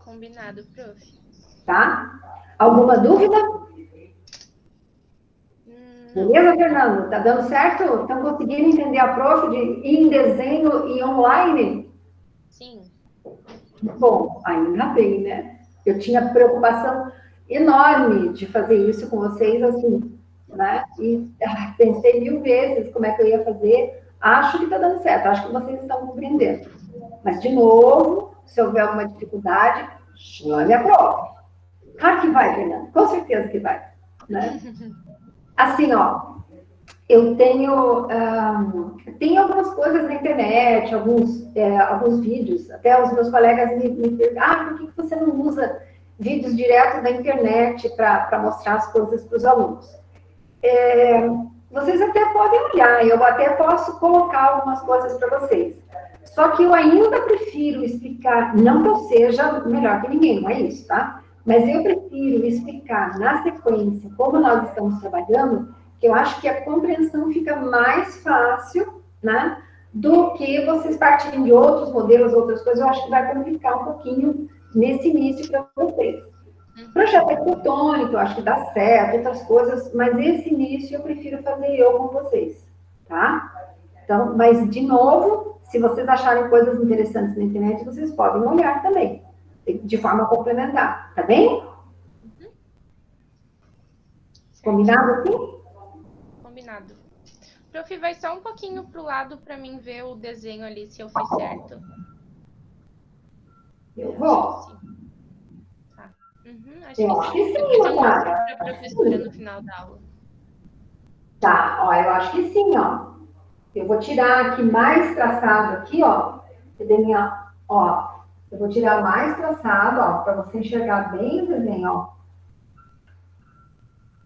Combinado, prof. Tá? Alguma dúvida? Beleza, Fernando? Tá dando certo? Estão conseguindo entender a prof em desenho e online? Sim. Bom, ainda bem, né? Eu tinha preocupação enorme de fazer isso com vocês, assim, né? E pensei 1000 vezes como é que eu ia fazer. Acho que está dando certo, acho que vocês estão compreendendo. Mas, de novo, se houver alguma dificuldade, chame a prof. Claro que vai, Fernando, com certeza que vai, né? Assim, ó, Eu tenho, tem algumas coisas na internet, alguns vídeos, até os meus colegas me perguntam, por que você não usa vídeos direto da internet para mostrar as coisas para os alunos? Vocês até podem olhar, eu até posso colocar algumas coisas para vocês. Só que eu ainda prefiro explicar, não que eu seja melhor que ninguém, não é isso, tá? Mas eu prefiro explicar na sequência como nós estamos trabalhando, que eu acho que a compreensão fica mais fácil, né? Do que vocês partirem de outros modelos, outras coisas, eu acho que vai complicar um pouquinho nesse início para vocês. Projeto arquitetônico, eu acho que dá certo, outras coisas, mas esse início eu prefiro fazer eu com vocês, tá? Então, mas, de novo, se vocês acharem coisas interessantes na internet, vocês podem olhar também, de forma complementar, tá bem? Combinado assim? Combinado. Prof, vai só um pouquinho pro lado para mim ver o desenho ali, se eu fiz certo. Eu vou. Tá. Acho que sim, depois eu mostro Natália. para a professora no final da aula. Tá, ó, eu acho que sim, ó. Eu vou tirar aqui mais traçado aqui, ó. Cadê minha, ó. Eu vou tirar mais traçado, ó, para você enxergar bem o desenho, ó.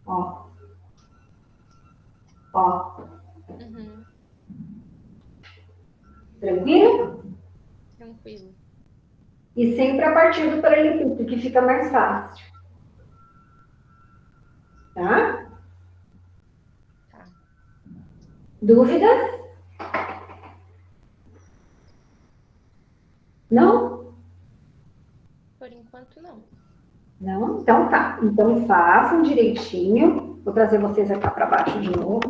Ó. Ó. Tranquilo? Tranquilo. E sempre a partir do paralelepípedo, que fica mais fácil. Tá? Tá. Dúvidas? Não? Por enquanto, não. Não? Então tá. Então façam direitinho. Vou trazer vocês aqui para baixo de novo.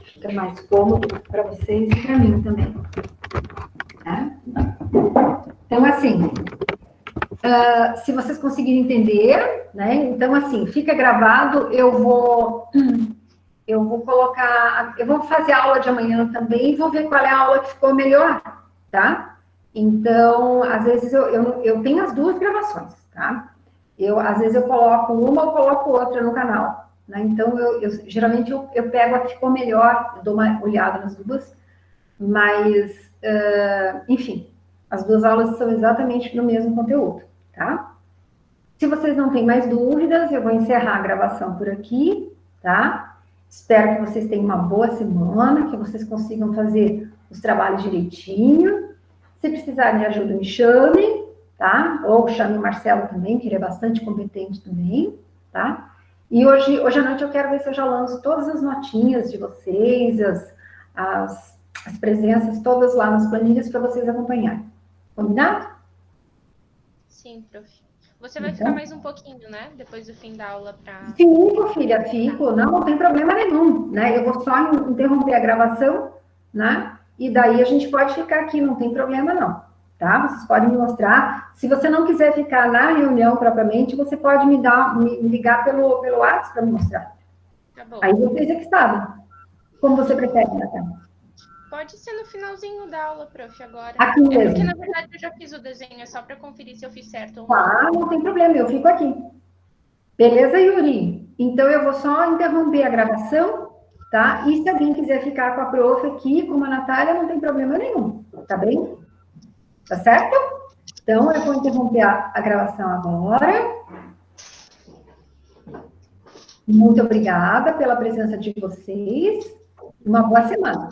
Fica mais cômodo para vocês e para mim também. Tá? Então, assim, se vocês conseguirem entender, né? Então, assim, fica gravado. Eu vou colocar, eu vou fazer a aula de amanhã também e vou ver qual é a aula que ficou melhor, tá? Então, às vezes eu tenho as duas gravações, tá? Às vezes eu coloco uma ou coloco outra no canal, né? Então, geralmente eu pego a que ficou melhor, eu dou uma olhada nas duas, mas, enfim, as duas aulas são exatamente no mesmo conteúdo, tá? Se vocês não têm mais dúvidas, eu vou encerrar a gravação por aqui, tá? Espero que vocês tenham uma boa semana, que vocês consigam fazer os trabalhos direitinho. Se precisarem de ajuda, me chamem, tá? Ou chame o Marcelo também, que ele é bastante competente também, tá? E hoje à noite eu quero ver se eu já lanço todas as notinhas de vocês, as presenças todas lá nas planilhas para vocês acompanharem. Combinado? Sim, prof. Você vai ficar mais um pouquinho, né? Depois do fim da aula para... Fico, filha, fico. Não tem problema nenhum, né? Eu vou só interromper a gravação, né? E daí a gente pode ficar aqui, não tem problema não, tá? Vocês podem me mostrar. Se você não quiser ficar na reunião propriamente, você pode me ligar pelo WhatsApp para me mostrar. Tá bom. Aí vocês é que sabem. Como você prefere, Natália? Pode ser no finalzinho da aula, prof, agora. Aqui mesmo. Porque, na verdade, eu já fiz o desenho, é só para conferir se eu fiz certo ou não. Ah, não tem problema, eu fico aqui. Beleza, Yuri? Então, eu vou só interromper a gravação, tá? E se alguém quiser ficar com a prof aqui, com a Natália, não tem problema nenhum, tá bem? Tá certo? Então, eu vou interromper a gravação agora. Muito obrigada pela presença de vocês. Uma boa semana.